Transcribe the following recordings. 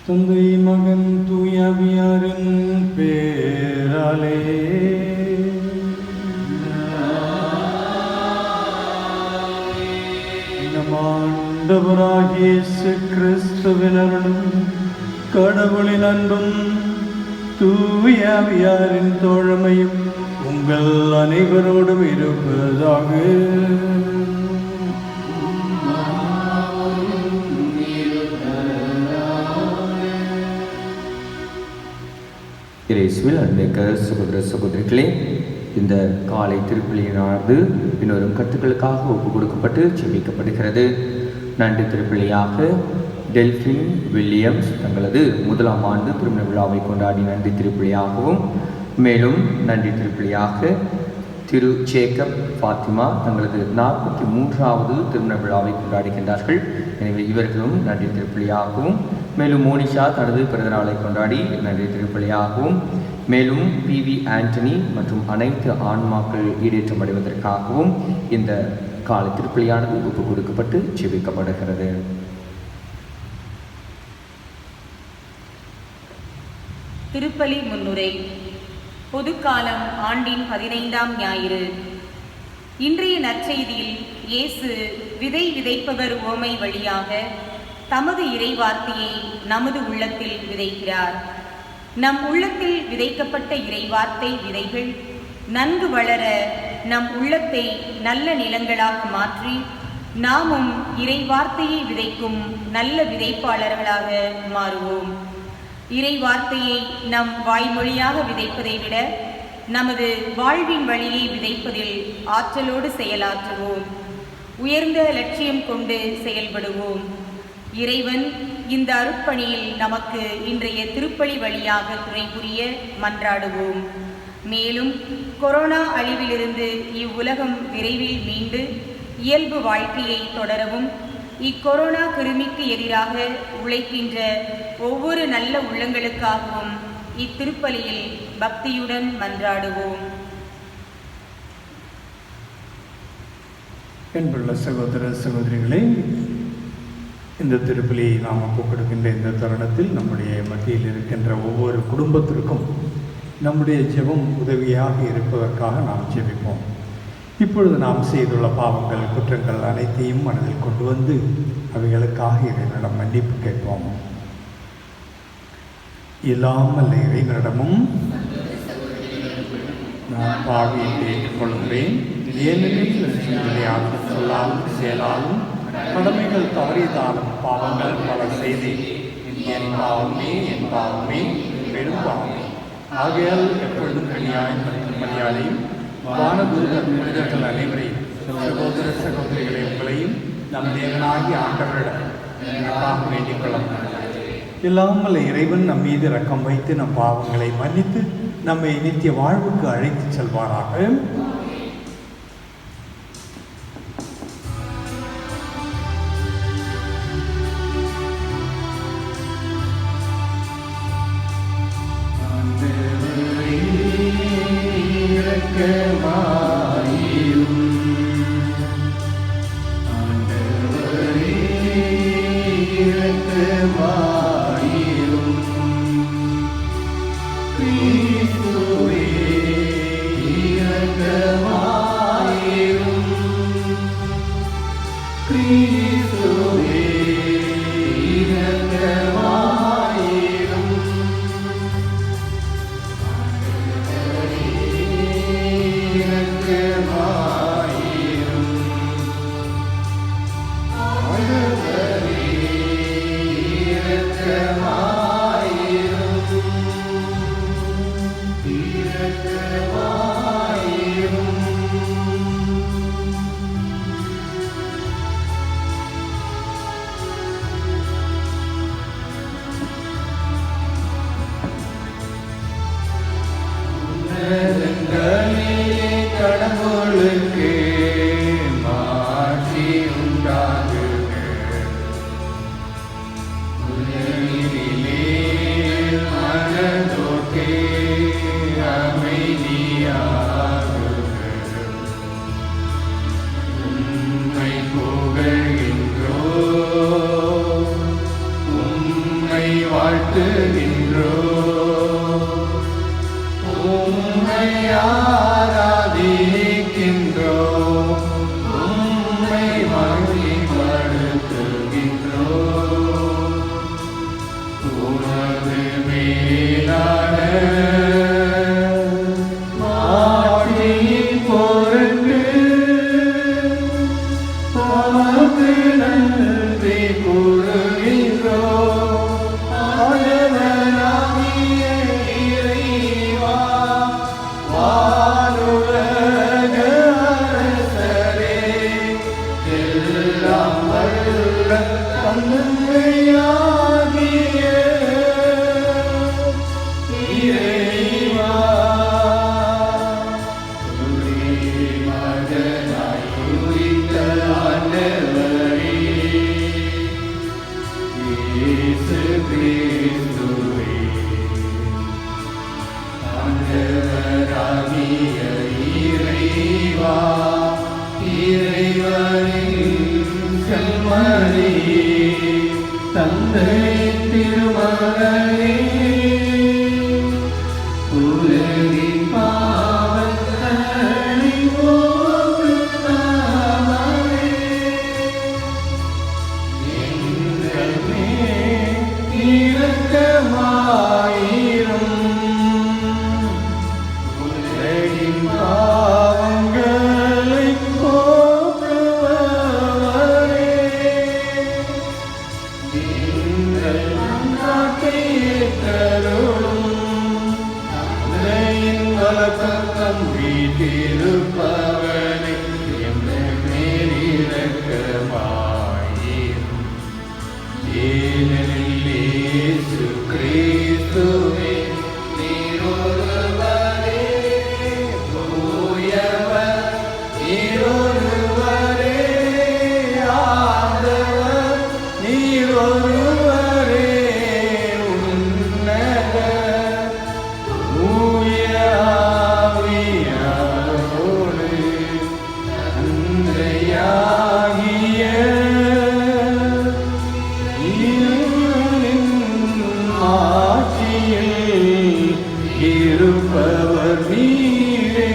தந்தை மகன் தூயவியாரின் பேராலே நம் ஆண்டவராகிய இயேசு கிறிஸ்துவின் அருளும் கடவுளின் அன்பும் தூயவியாரின் தோழமையும் உங்கள் அனைவரோடும் இருப்பதாக. இயேசுவில் அன்பிக்க சகோதர சகோதரிகளே, இந்த காலை திருப்பலியினானது பின்வரும் கருத்துக்களுக்காக ஒப்புக் கொடுக்கப்பட்டு ஜெபிக்கப்படுகிறது. நன்றி திருப்பலியாக டெல்பின் வில்லியம்ஸ் தங்களது 1ஆம் ஆண்டு திருமண விழாவை கொண்டாடி நன்றி திருப்பலியாகவும், மேலும் நன்றி திருப்பலியாக திரு ஜேக்கப் ஃபாத்திமா தங்களது 43வது திருமண விழாவை கொண்டாடுகின்றார்கள். எனவே இவர்களும் நன்றி திருப்பலியாகவும், மேலும் மோனிஷா தனது பிறந்தநாளை கொண்டாடி நன்றி திருப்பலியாகவும், மேலும் PV ஆண்டனி மற்றும் அனைத்து ஆன்மாக்கள் ஈடேற்றம் அடைவதற்காகவும் இந்த கால திருப்பலியானது ஒப்புக் கொடுக்கப்பட்டு ஜெபிக்கப்படுகிறது. திருப்பலி முன்னுரை. பொதுக்காலம் ஆண்டின் 15ஆம் ஞாயிறு. இன்றைய நற்செய்தியில் இயேசு விதை விதைப்பவர் உவமை வழியாக தமது இறைவார்த்தையை நமது உள்ளத்தில் விதைக்கிறார். நம் உள்ளத்தில் விதைக்கப்பட்ட இறைவார்த்தை விதைகள் நன்கு வளர நம் உள்ளத்தை நல்ல நிலங்களாக மாற்றி நாமும் இறைவார்த்தையை விதைக்கும் நல்ல விதைப்பாளர்களாக மாறுவோம். இறைவார்த்தையை நம் வாய்மொழியாக விதைப்பதை விட நமது வாழ்வின் வழியை விதைப்பதில் ஆற்றலோடு செயலாற்றுவோம். உயர்ந்த லட்சியம் கொண்டு செயல்படுவோம். இறைவன் இந்த அருட்பணியில் நமக்கு இன்றைய திருப்பலி வழியாக துணை புரிய மன்றாடுவோம். மேலும் கொரோனா அழிவிலிருந்து இவ்வுலகம் விரைவில் மீண்டு இயல்பு வாழ்க்கையை தொடரவும், இக்கொரோனா கிருமிக்கு எதிராக உழைக்கின்ற ஒவ்வொரு நல்ல உள்ளங்களுக்காகவும் இத்திருப்பலியில் பக்தியுடன் மன்றாடுவோம். அன்புள்ள சகோதர சகோதரிகளே, இந்த திருப்பலியை நாம் ஒப்புக் கொடுக்கின்ற இந்த தருணத்தில் நம்முடைய மத்தியில் இருக்கின்ற ஒவ்வொரு குடும்பத்திற்கும் நம்முடைய ஜெபம் உதவியாக இருப்பதற்காக நாம் ஜெபிப்போம். இப்பொழுது நாம் செய்துள்ள பாவங்கள் குற்றங்கள் அனைத்தையும் மனதில் கொண்டு வந்து அவைகளுக்காக இறைவனிடம் மன்னிப்பு கேட்போம். இல்லாமல் இறைவனிடமும் நான் பாவியை ஏற்றுக்கொள்கிறேன், ஏனெனில் சொல்லாலும் செயலாலும் கடமைகள் தவறியதாலும் பாவங்கள் பல செய்தேன். என் பாவமே பெரும் பாவமே. ஆகையால் எப்பொழுதும் பணியாளையும் வானதூதர் மனிதர்கள் அனைவரையும் சகோதர சகோதரிகளை உங்களையும் நம் தேவனாகிய ஆண்டவரிடம் வேண்டிக் கொள்ளலாம். இல்லாமல் இறைவன் நம் மீது இரக்கம் வைத்து நம் பாவங்களை மன்னித்து நம்மை நித்திய வாழ்வுக்கு அழைத்து செல்வாராக. கடவுளுக்கு மாற்றி உண்டாகுக. உலகினில் வாழ்த்துகின்றோம், உம்மை ஆராதிக்கின்றோம், உம்மை மகிமைப்படுத்துகின்றோம். உனது மேலான ஆட்சியின் பொருட்டு உமக்கு நன்றி கூறுகின்றோம். ஆண்டவராகிய இறைவா, வானுலக அரசரே, எல்லாம் வல்ல தந்தையாகிய இறைவா, ஒரே மகனாய் உதித்த ஆண்டவரே, இயேசு கிறிஸ்துவே, ஆண்டவராகிய இறைவா, இறைவனின் கண்மணியே, தந்தையின் திருமகனே, உலகின் பாவங்களை போக்குபவரே, எங்கள் மேல் இரக்கமாயிரும். உலகின் பாவங்களை போக்குபவரே, எங்கள் மன்றாட்டை ஏற்றருளும். தந்தையின் வலப்பக்கம் வீற்றிருப்பவரே, எங்கள் மேல் இரக்கமாயிரும். ஏனெனில் இயேசு கிறிஸ்துவே, நீர் ஒருவரே தூயவர், நீர் ஒருவரே ஆண்டவர், நீர் ஒருவரே உன்னதர். தூய ஆவியாரோடு தந்தையாகிய இறைவனின் ஆட்சியில் இருப்பவர் நீரே.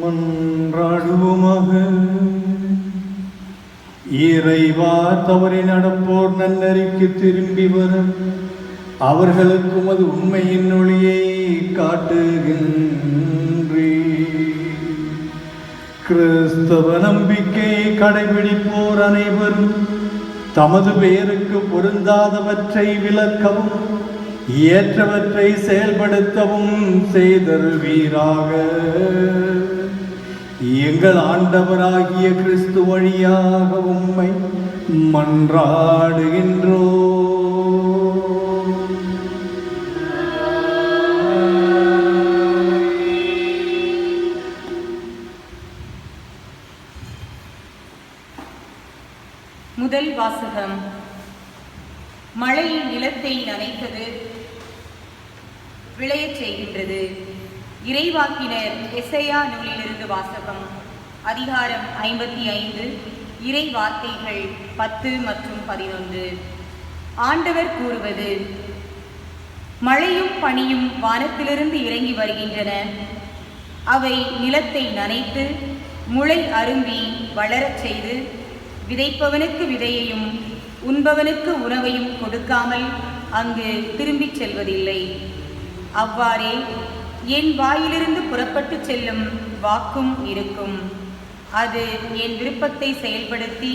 மன்றாடுவோமாக. இறைவா, தவறி நடப்போர் நன்னறிக்கு திரும்பி வர அவர்களுக்கு உமது உண்மையின் ஒளியை காட்டுகின்றே. கிறிஸ்தவ நம்பிக்கையை கடைபிடிப்போர் அனைவரும் தமது பெயருக்கு பொருந்தாதவற்றை விலக்கவும் ஏற்றவற்றை செயல்படுத்தவும் செய்தருள்வீராக. எங்கள் ஆண்டவராகிய கிறிஸ்து வழியாக உம்மை மன்றாடுகின்றோம். முதல் வாசகம். மழை நிலத்தை நனைத்தது, விளையச் செய்கின்றது. இறைவாக்கினர் எசையா நூலிலிருந்து வாசகம். அதிகாரம் 55, இறை வார்த்தைகள் 10 மற்றும் 11. ஆண்டவர் கூறுவது: மழையும் பனியும் வானத்திலிருந்து இறங்கி வருகின்றன. அவை நிலத்தை நனைத்து முளை அரும்பி வளரச் செய்து, விதைப்பவனுக்கு விதையையும் உண்பவனுக்கு உணவையும் கொடுக்காமல் அங்கு திரும்பிச் செல்வதில்லை. அவ்வாறே என் வாயிலிருந்து புறப்பட்டு செல்லும் வாக்கும் இருக்கும். அது என் விருப்பத்தை செயல்படுத்தி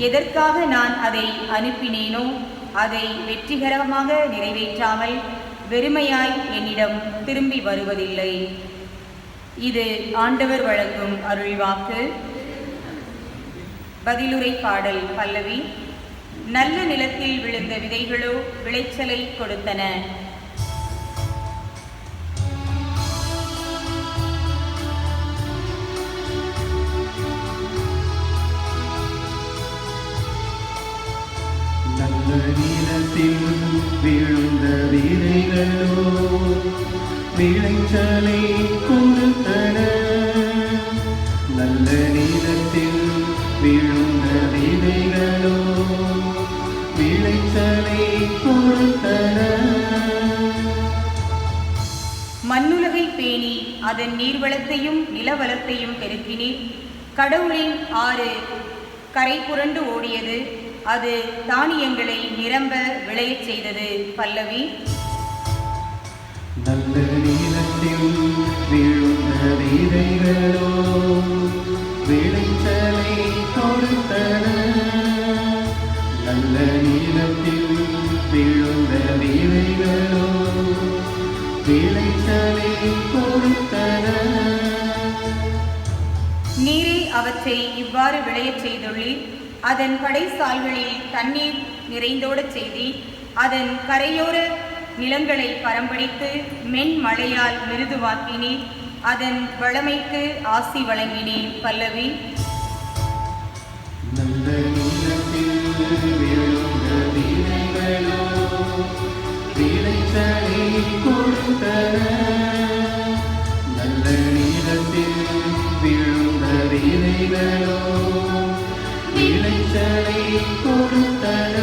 எதற்காக நான் அதை அனுப்பினேனோ அதை வெற்றிகரமாக நிறைவேற்றாமல் வெறுமையாய் என்னிடம் திரும்பி வருவதில்லை. இது ஆண்டவர் வழங்கும் அருள்வாக்கு. பதிலுரை பாடல் பல்லவி. நல்ல நிலத்தில் விழுந்த விதைகளோ விளைச்சலை கொடுத்தன. நல்ல நிலத்தில் விழுந்த விதைகளோ விளைச்சலை கொடுத்தன. நீர்வளத்தையும் நிலவளத்தையும் பெருக்கினீர். கடவுளின் ஆறு கரை புரண்டு ஓடியது, அது தானியங்களை நிரம்ப விளையச் செய்தது. பல்லவி. நல்ல நீளத்தில் விழுந்த விதைகளோ விளைச்சலை கொடுத்தன. நல்ல நீளத்தில் விழுந்த விதைகளோ விளைச்சலை கொடுத்தன. நீரே அவற்றை இவ்வாறு விளையச் செய்துள்ளீர். அதன் படைசால்களில் தண்ணீர் நிறைந்தோடச் செய்தீர். அதன் கரையோர நிலங்களை பரம்படித்து மென்மழையால் மிருதுவாக்கினீர். அதன் வளமைக்கு ஆசி வழங்கினீர். பல்லவி. நல்ல நீளத்தில் விழுந்த விதைகளோ விளைச்சலை கொடுத்தன. நல்ல நீளத்தில் விழுந்த விதைகளோ விளைச்சலை கொடுத்தன.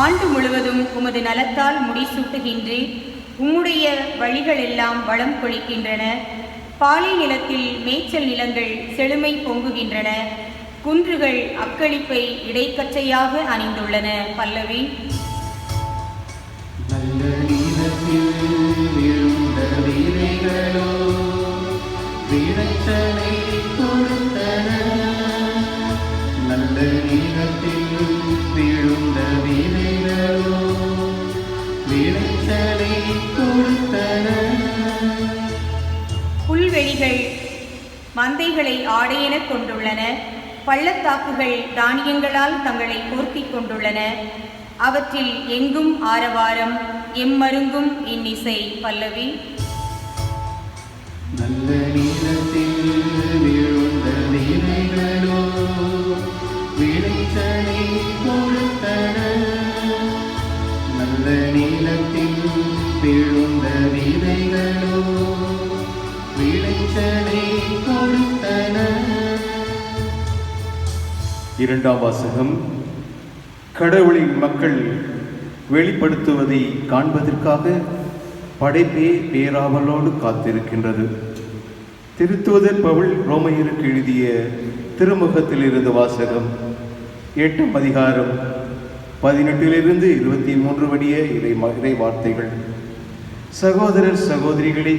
ஆண்டு முழுவதும் உமது நலத்தால் முடிசூட்டுகின்றீர். உம்முடைய வழிகளெல்லாம் வளம் கொளிக்கின்றன. பாலை நிலத்தில் மேய்ச்சல் நிலங்கள் செழுமை பொங்குகின்றன. குன்றுகள் அக்களிப்பை இடைக்கச்சையாக அணிந்துள்ளன. பல்லவி. நல்ல நீளத்தில் விழுந்த விதைகளோ விளைச்சலை கொடுத்தன. நல்ல நீளத்தில் விழுந்த விதைகளோ விளைச்சலை கொடுத்தன. புல்வெளிகள் மந்தைகளை ஆடையென கொண்டுள்ளன. பள்ளத்தாக்குகள் தானியங்களால் தங்களை போர்த்திக் கொண்டுள்ளன. அவற்றில் எங்கும் ஆரவாரம், எம்மருங்கும் இன்னிசை. பல்லவி. நல்ல நீளத்தில் விழுந்த விதைகளோ விளைச்சலை கொடுத்தன. நல்ல நீளத்தில் விழுந்த விதைகளோ விளைச்சலை கொடுத்தன. இரண்டாம் வாசகம். கடவுளின் மக்கள் வெளிப்படுத்துவதை காண்பதற்காக படைப்பே பேராவலோடு காத்திருக்கின்றது. திருத்தூதர் பவுல் ரோமையருக்கு எழுதிய திருமுகத்தில் இருந்து வாசகம். 8ஆம் அதிகாரம் 18 to 23 வடிய இறை வார்த்தைகள். சகோதரர் சகோதரிகளே,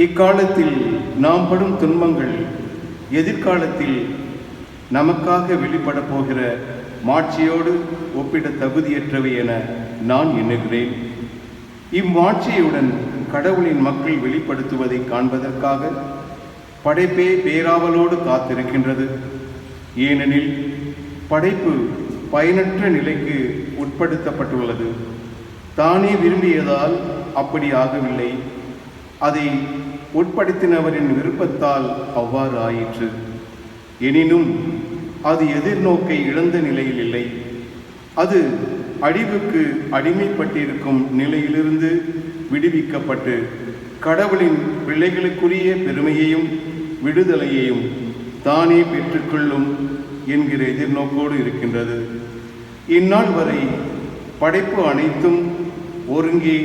இக்காலத்தில் நாம் படும் துன்பங்கள் எதிர்காலத்தில் நமக்காக வெளிப்பட போகிற மாட்சியோடு ஒப்பிட தகுதியற்றவை என நான் எண்ணுகிறேன். இம்மாட்சியுடன் கடவுளின் மக்கள் வெளிப்படுத்துவதை காண்பதற்காக படைப்பே பேராவலோடு காத்திருக்கின்றது. ஏனெனில் படைப்பு பயனற்ற நிலைக்கு உட்படுத்தப்பட்டுள்ளது. தானே விரும்பியதால் அப்படி ஆகவில்லை, அதை உட்படுத்தினவரின் விருப்பத்தால் அவ்வாறு ஆயிற்று. எனினும் அது எதிர்நோக்கை இழந்த நிலையில் இல்லை. அது அழிவுக்கு அடிமைப்பட்டிருக்கும் நிலையிலிருந்து விடுவிக்கப்பட்டு கடவுளின் பிள்ளைகளுக்குரிய பெருமையையும் விடுதலையையும் தானே பெற்றுக்கொள்ளும் என்கிற எதிர்நோக்கோடு இருக்கின்றது. இந்நாள் வரை படைப்பு அனைத்தும் ஒருங்கே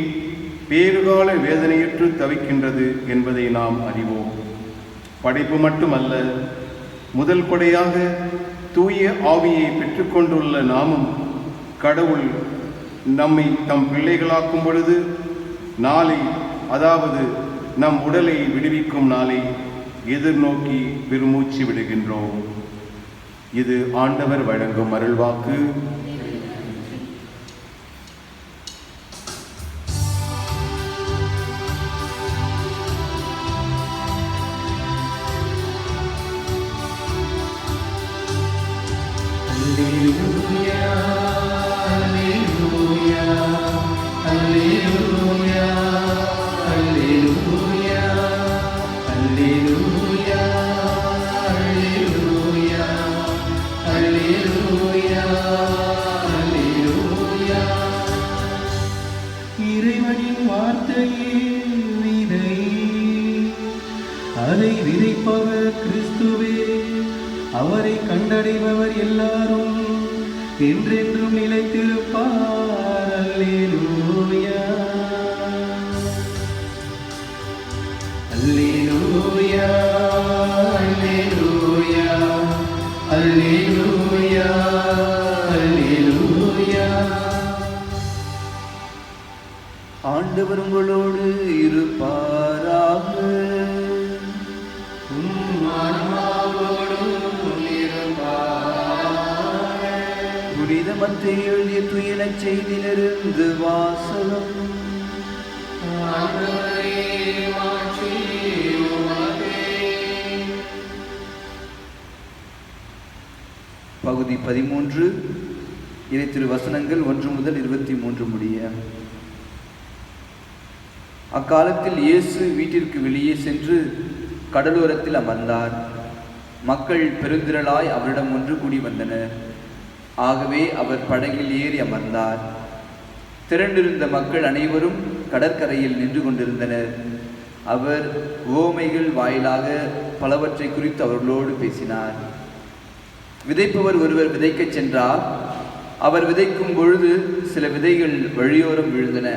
பேறுகால வேதனையற்று தவிக்கின்றது என்பதை நாம் அறிவோம். படைப்பு மட்டுமல்ல, முதல் கொடையாக தூய ஆவியை பெற்றுக்கொண்டுள்ள நாமும் கடவுள் நம்மை தம் பிள்ளைகளாக்கும் பொழுது நாளை, அதாவது நம் உடலை விடுவிக்கும் நாளை எதிர்நோக்கி பெருமூச்சு விடுகின்றோம். இது ஆண்டவர் வழங்கும் அருள்வாக்கு. இறைவனின் வார்த்தையே விதை, அதை விதைப்பவர் கிறிஸ்துவே. அவரை கண்டடைபவர் எல்லாரும் என்றென்றும் நிலைத்திருப்பார். அல்லேலூயா. ஆண்டவர் உங்களோடு இருப்பாராக. புனித மத்தேயு எழுதிய தூய நற்செய்தியிலிருந்து வாசகம். பகுதி 13, இறை திருவசனங்கள் 1 முதல் 23 முடிய. அக்காலத்தில் இயேசு வீட்டிற்கு வெளியே சென்று கடலோரத்தில் அமர்ந்தார். மக்கள் பெருந்திரளாய் அவரிடம் ஒன்று கூடி வந்தனர். ஆகவே அவர் படகில் ஏறி அமர்ந்தார். திரண்டிருந்த மக்கள் அனைவரும் கடற்கரையில் நின்று கொண்டிருந்தனர். அவர் உவமைகள் வாயிலாக பலவற்றை குறித்து அவர்களோடு பேசினார். விதைப்பவர் ஒருவர் விதைக்கச் சென்றார். அவர் விதைக்கும் பொழுது சில விதைகள் வழியோரம் விழுந்தன.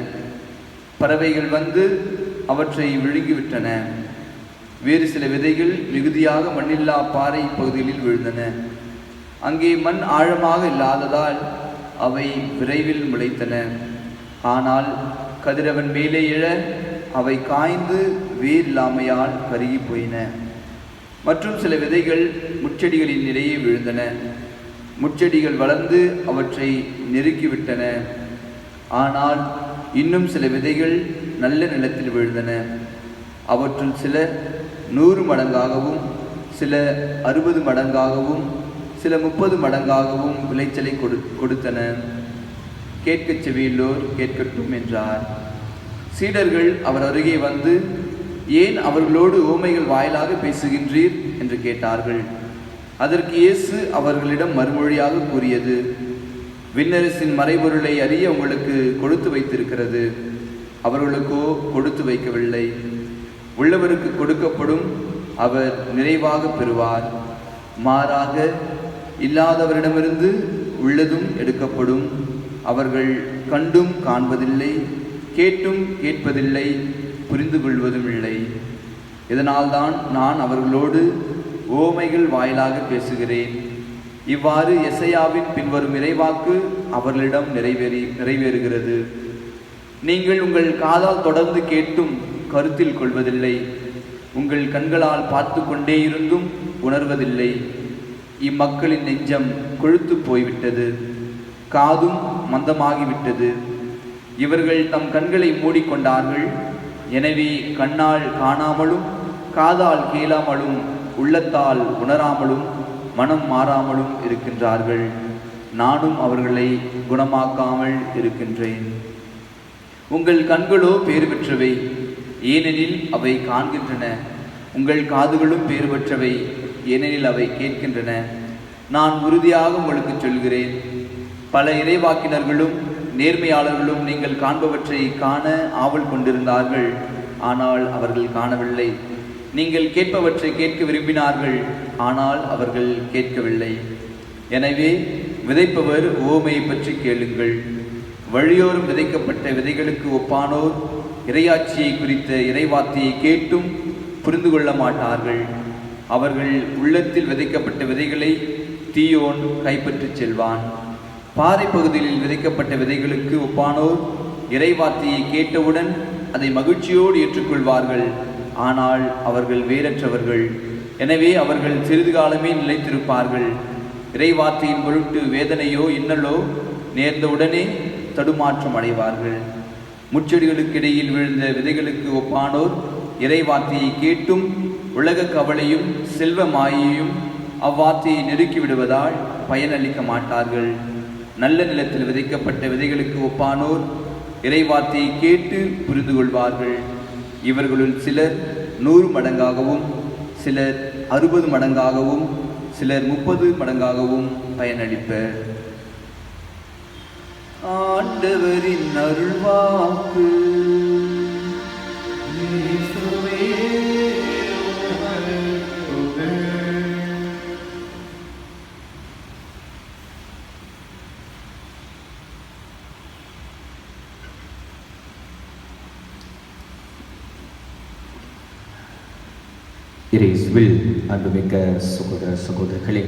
பறவைகள் வந்து அவற்றை விழுங்கிவிட்டன. வேறு சில விதைகள் மிகுதியாக மண்ணில்லா பாறை பகுதிகளில் விழுந்தன. அங்கே மண் ஆழமாக இல்லாததால் அவை விரைவில் முளைத்தன. ஆனால் கதிரவன் மேலே எழ அவை காய்ந்து வேர் இல்லாமையால் கருகி போயின. மற்றும் சில விதைகள் முட்செடிகளின் இடையே விழுந்தன. முட்செடிகள் வளர்ந்து அவற்றை நெருக்கிவிட்டன. ஆனால் இன்னும் சில விதைகள் நல்ல நிலத்தில் விழுந்தன. அவற்றுள் சில 100 மடங்காகவும், சில 60 மடங்காகவும், சில 30 மடங்காகவும் விளைச்சலை கொடுத்தன. கேட்கச் செவியுள்ளோர் கேட்கட்டும் என்றார். சீடர்கள் அவர் அருகே வந்து, ஏன் அவர்களோடு உவமைகள் வாயிலாக பேசுகின்றீர் என்று கேட்டார்கள். அதற்கு இயேசு அவர்களிடம் மறுமொழியாக கூறியது, விண்ணரசின் மறைபொருளை அறிய உங்களுக்கு கொடுத்து வைத்திருக்கிறது, அவர்களுக்கோ கொடுத்து வைக்கவில்லை. உள்ளவருக்கு கொடுக்கப்படும், அவர் நிறைவாக பெறுவார். மாறாக இல்லாதவரிடமிருந்து உள்ளதும் எடுக்கப்படும். அவர்கள் கண்டும் காண்பதில்லை, கேட்டும் கேட்பதில்லை, புரிந்து கொள்வதும் இல்லை. இதனால்தான் நான் அவர்களோடு உவமைகள் வாயிலாக பேசுகிறேன். இவ்வாறு எசையாவின் பின்வரும் இறைவாக்கு அவர்களிடம் நிறைவேறுகிறது. நீங்கள் உங்கள் காதால் தொடர்ந்து கேட்டும் கருத்தில் கொள்வதில்லை, உங்கள் கண்களால் பார்த்து கொண்டே இருந்தும் உணர்வதில்லை. இம்மக்களின் நெஞ்சம் கொழுத்து போய்விட்டது, காதும் மந்தமாகிவிட்டது. இவர்கள் தம் கண்களை மூடிக்கொண்டார்கள். எனவே கண்ணால் காணாமலும், காதால் கேளாமலும், உள்ளத்தால் உணராமலும், மனம் மாறாமலும் இருக்கின்றார்கள். நானும் அவர்களை குணமாக்காமல் இருக்கின்றேன். உங்கள் கண்களோ பேறு பெற்றவை, ஏனெனில் அவை காண்கின்றன. உங்கள் காதுகளும் பேறு பெற்றவை, ஏனெனில் அவை கேட்கின்றன. நான் உறுதியாக உங்களுக்கு சொல்கிறேன், பல இறைவாக்கினர்களும் நேர்மையாளர்களும் நீங்கள் காண்பவற்றை காண ஆவல் கொண்டிருந்தார்கள், ஆனால் அவர்கள் காணவில்லை. நீங்கள் கேட்பவற்றை கேட்க விரும்பினார்கள், ஆனால் அவர்கள் கேட்கவில்லை. எனவே விதைப்பவர் உவமையை பற்றி கேளுங்கள். வழியோரம் விதைக்கப்பட்ட விதைகளுக்கு ஒப்பானோர் இறையாட்சியை குறித்த இறைவார்த்தையை கேட்டும் புரிந்து கொள்ள மாட்டார்கள். அவர்கள் உள்ளத்தில் விதைக்கப்பட்ட விதைகளை தீயோன் கைப்பற்றிச் செல்வான். பாறை பகுதியில் விதைக்கப்பட்ட விதைகளுக்கு ஒப்பானோர் இறைவார்த்தையை கேட்டவுடன் அதை மகிழ்ச்சியோடு ஏற்றுக்கொள்வார்கள். ஆனால் அவர்கள் வேறற்றவர்கள். எனவே அவர்கள் சிறிது காலமே நிலைத்திருப்பார்கள். இறைவார்த்தையின் பொருட்டு வேதனையோ இன்னலோ நேர்ந்தவுடனே தடுமாற்றம் அடைவார்கள். முச்செடிகளுக்கிடையில் விழுந்த விதைகளுக்கு ஒப்பானோர் இறைவார்த்தையை கேட்டும் உலக கவலையும் செல்வ மாயையும் அவ்வார்த்தையை நெருக்கிவிடுவதால் பயனளிக்க மாட்டார்கள். நல்ல நிலத்தில் விதைக்கப்பட்ட விதைகளுக்கு ஒப்பானோர் இறைவார்த்தையை கேட்டு புரிந்து கொள்வார்கள். இவர்களுள் சிலர் 100 மடங்காகவும், சிலர் 60 மடங்காகவும், சிலர் 30 மடங்காகவும் பயனளிப்பர். ஆண்டவரின் அருள்வாக்கு. இயேசுவில் அன்புமிக்க சகோதர சகோதரிகளே,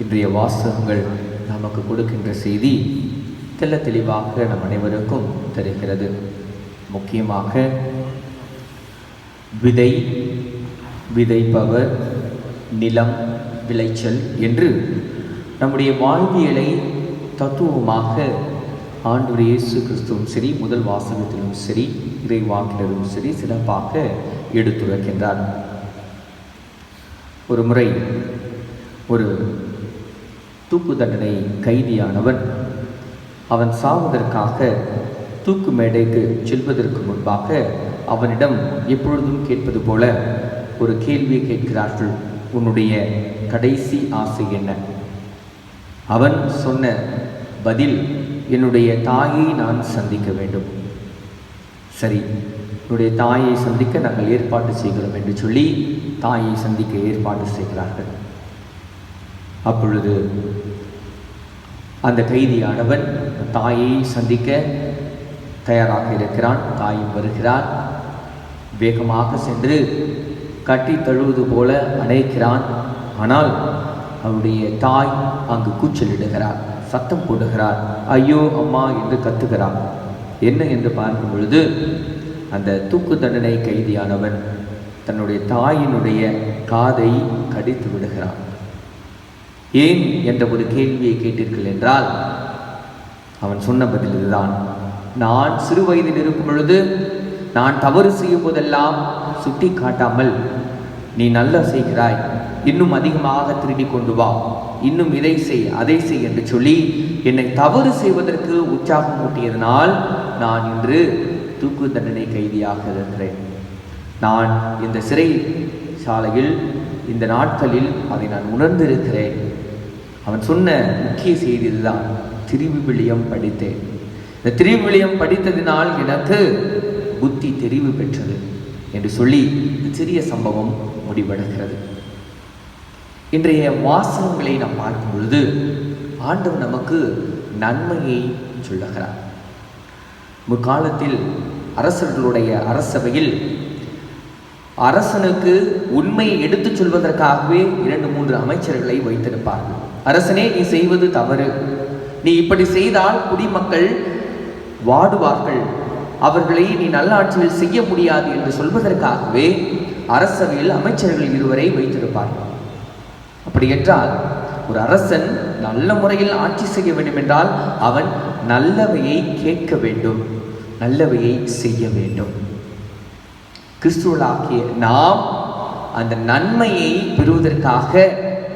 இன்றைய வாசகங்கள் நமக்கு கொடுக்கின்ற செய்தி தெள்ள தெளிவாக நம் அனைவருக்கும் தெரிகிறது. முக்கியமாக விதை, விதைப்பவர், நிலம், விளைச்சல் என்று நம்முடைய வாழ்வியலை தத்துவமாக ஆண்டவர் இயேசு கிறிஸ்துவும் சரி, முதல் வாசகத்திலும் சரி, இறைவாக்கினரும் சரி சிறப்பாக எடுத்துரைக்கின்றார். ஒரு முறை ஒரு தூக்கு தண்டனை கைதியானவன் அவன் சாவதற்காக தூக்கு மேடைக்கு செல்வதற்கு முன்பாக அவனிடம் எப்பொழுதும் கேட்பது போல ஒரு கேள்வியை கேட்கிறார்கள். உன்னுடைய கடைசி ஆசை என்ன? அவன் சொன்ன பதில், என்னுடைய தாயை நான் சந்திக்க வேண்டும். சரி, என்னுடைய தாயை சந்திக்க நாங்கள் ஏற்பாடு செய்கிறோம் என்று சொல்லி தாயை சந்திக்க ஏற்பாடு செய்கிறார்கள். அப்பொழுது அந்த கைதியானவன் தாயை சந்திக்க தயாராக இருக்கிறான். தாயும் வருகிறான். வேகமாக சென்று கட்டி தழுவது போல அணைக்கிறான். ஆனால் அவருடைய தாய் அங்கு கூச்சலிடுகிறார், சத்தம் போடுகிறார், ஐயோ அம்மா என்று கத்துகிறார். என்ன என்று பார்க்கும் பொழுது அந்த தூக்கு தண்டனை கைதியானவன் தன்னுடைய தாயினுடைய காதை கடித்து விடுகிறான். ஏன் என்ற ஒரு கேள்வியை கேட்டீர்கள் என்றால் அவன் சொன்ன பதில் இதுதான். நான் சிறு வயதில் இருக்கும் பொழுது நான் தவறு செய்யும் போதெல்லாம் சுட்டி காட்டாமல், நீ நல்லா செய்கிறாய், இன்னும் அதிகமாக திருடி கொண்டு வா, இன்னும் இதை செய் அதை செய் என்று சொல்லி என்னை தவறு செய்வதற்கு உற்சாகம் ஊட்டியதனால் நான் இன்று தூக்கு தண்டனை கைதியாக இருக்கிறேன். நான் இந்த சிறை சாலையில் இந்த நாட்களில் அதை நான் உணர்ந்திருக்கிறேன். அவன் சொன்ன முக்கிய செய்தி இதுதான். திருவிவிலியம் படித்தேன். இந்த திருவிவிலியம் படித்ததினால் எனக்கு புத்தி தெரிவு பெற்றது என்று சொல்லி சிறிய சம்பவம் முடிவடைகிறது. இன்றைய வாசகங்களை நாம் பார்க்கும் பொழுது ஆண்டவர் நமக்கு நன்மையை சொல்லுகிறார். முற்காலத்தில் அரசர்களுடைய அரசவையில் அரசனுக்கு உண்மையை எடுத்துச் சொல்வதற்காகவே 2-3 அமைச்சர்களை வைத்திருப்பார்கள். அரசனே, நீ செய்வது தவறு, நீ இப்படி செய்தால் குடிமக்கள் வாடுவார்கள், அவர்களை நீ நல்ல ஆட்சியில் செய்ய முடியாது என்று சொல்வதற்காகவே அரசவையில் அமைச்சர்கள் 2 வைத்திருப்பார்கள். அப்படி என்றால் ஒரு அரசன் நல்ல முறையில் ஆட்சி செய்ய வேண்டும் என்றால் அவன் நல்லவையை கேட்க வேண்டும், நல்லவையை செய்ய வேண்டும். கிறிஸ்துவர்களாகிய நாம் அந்த நன்மையை பெறுவதற்காக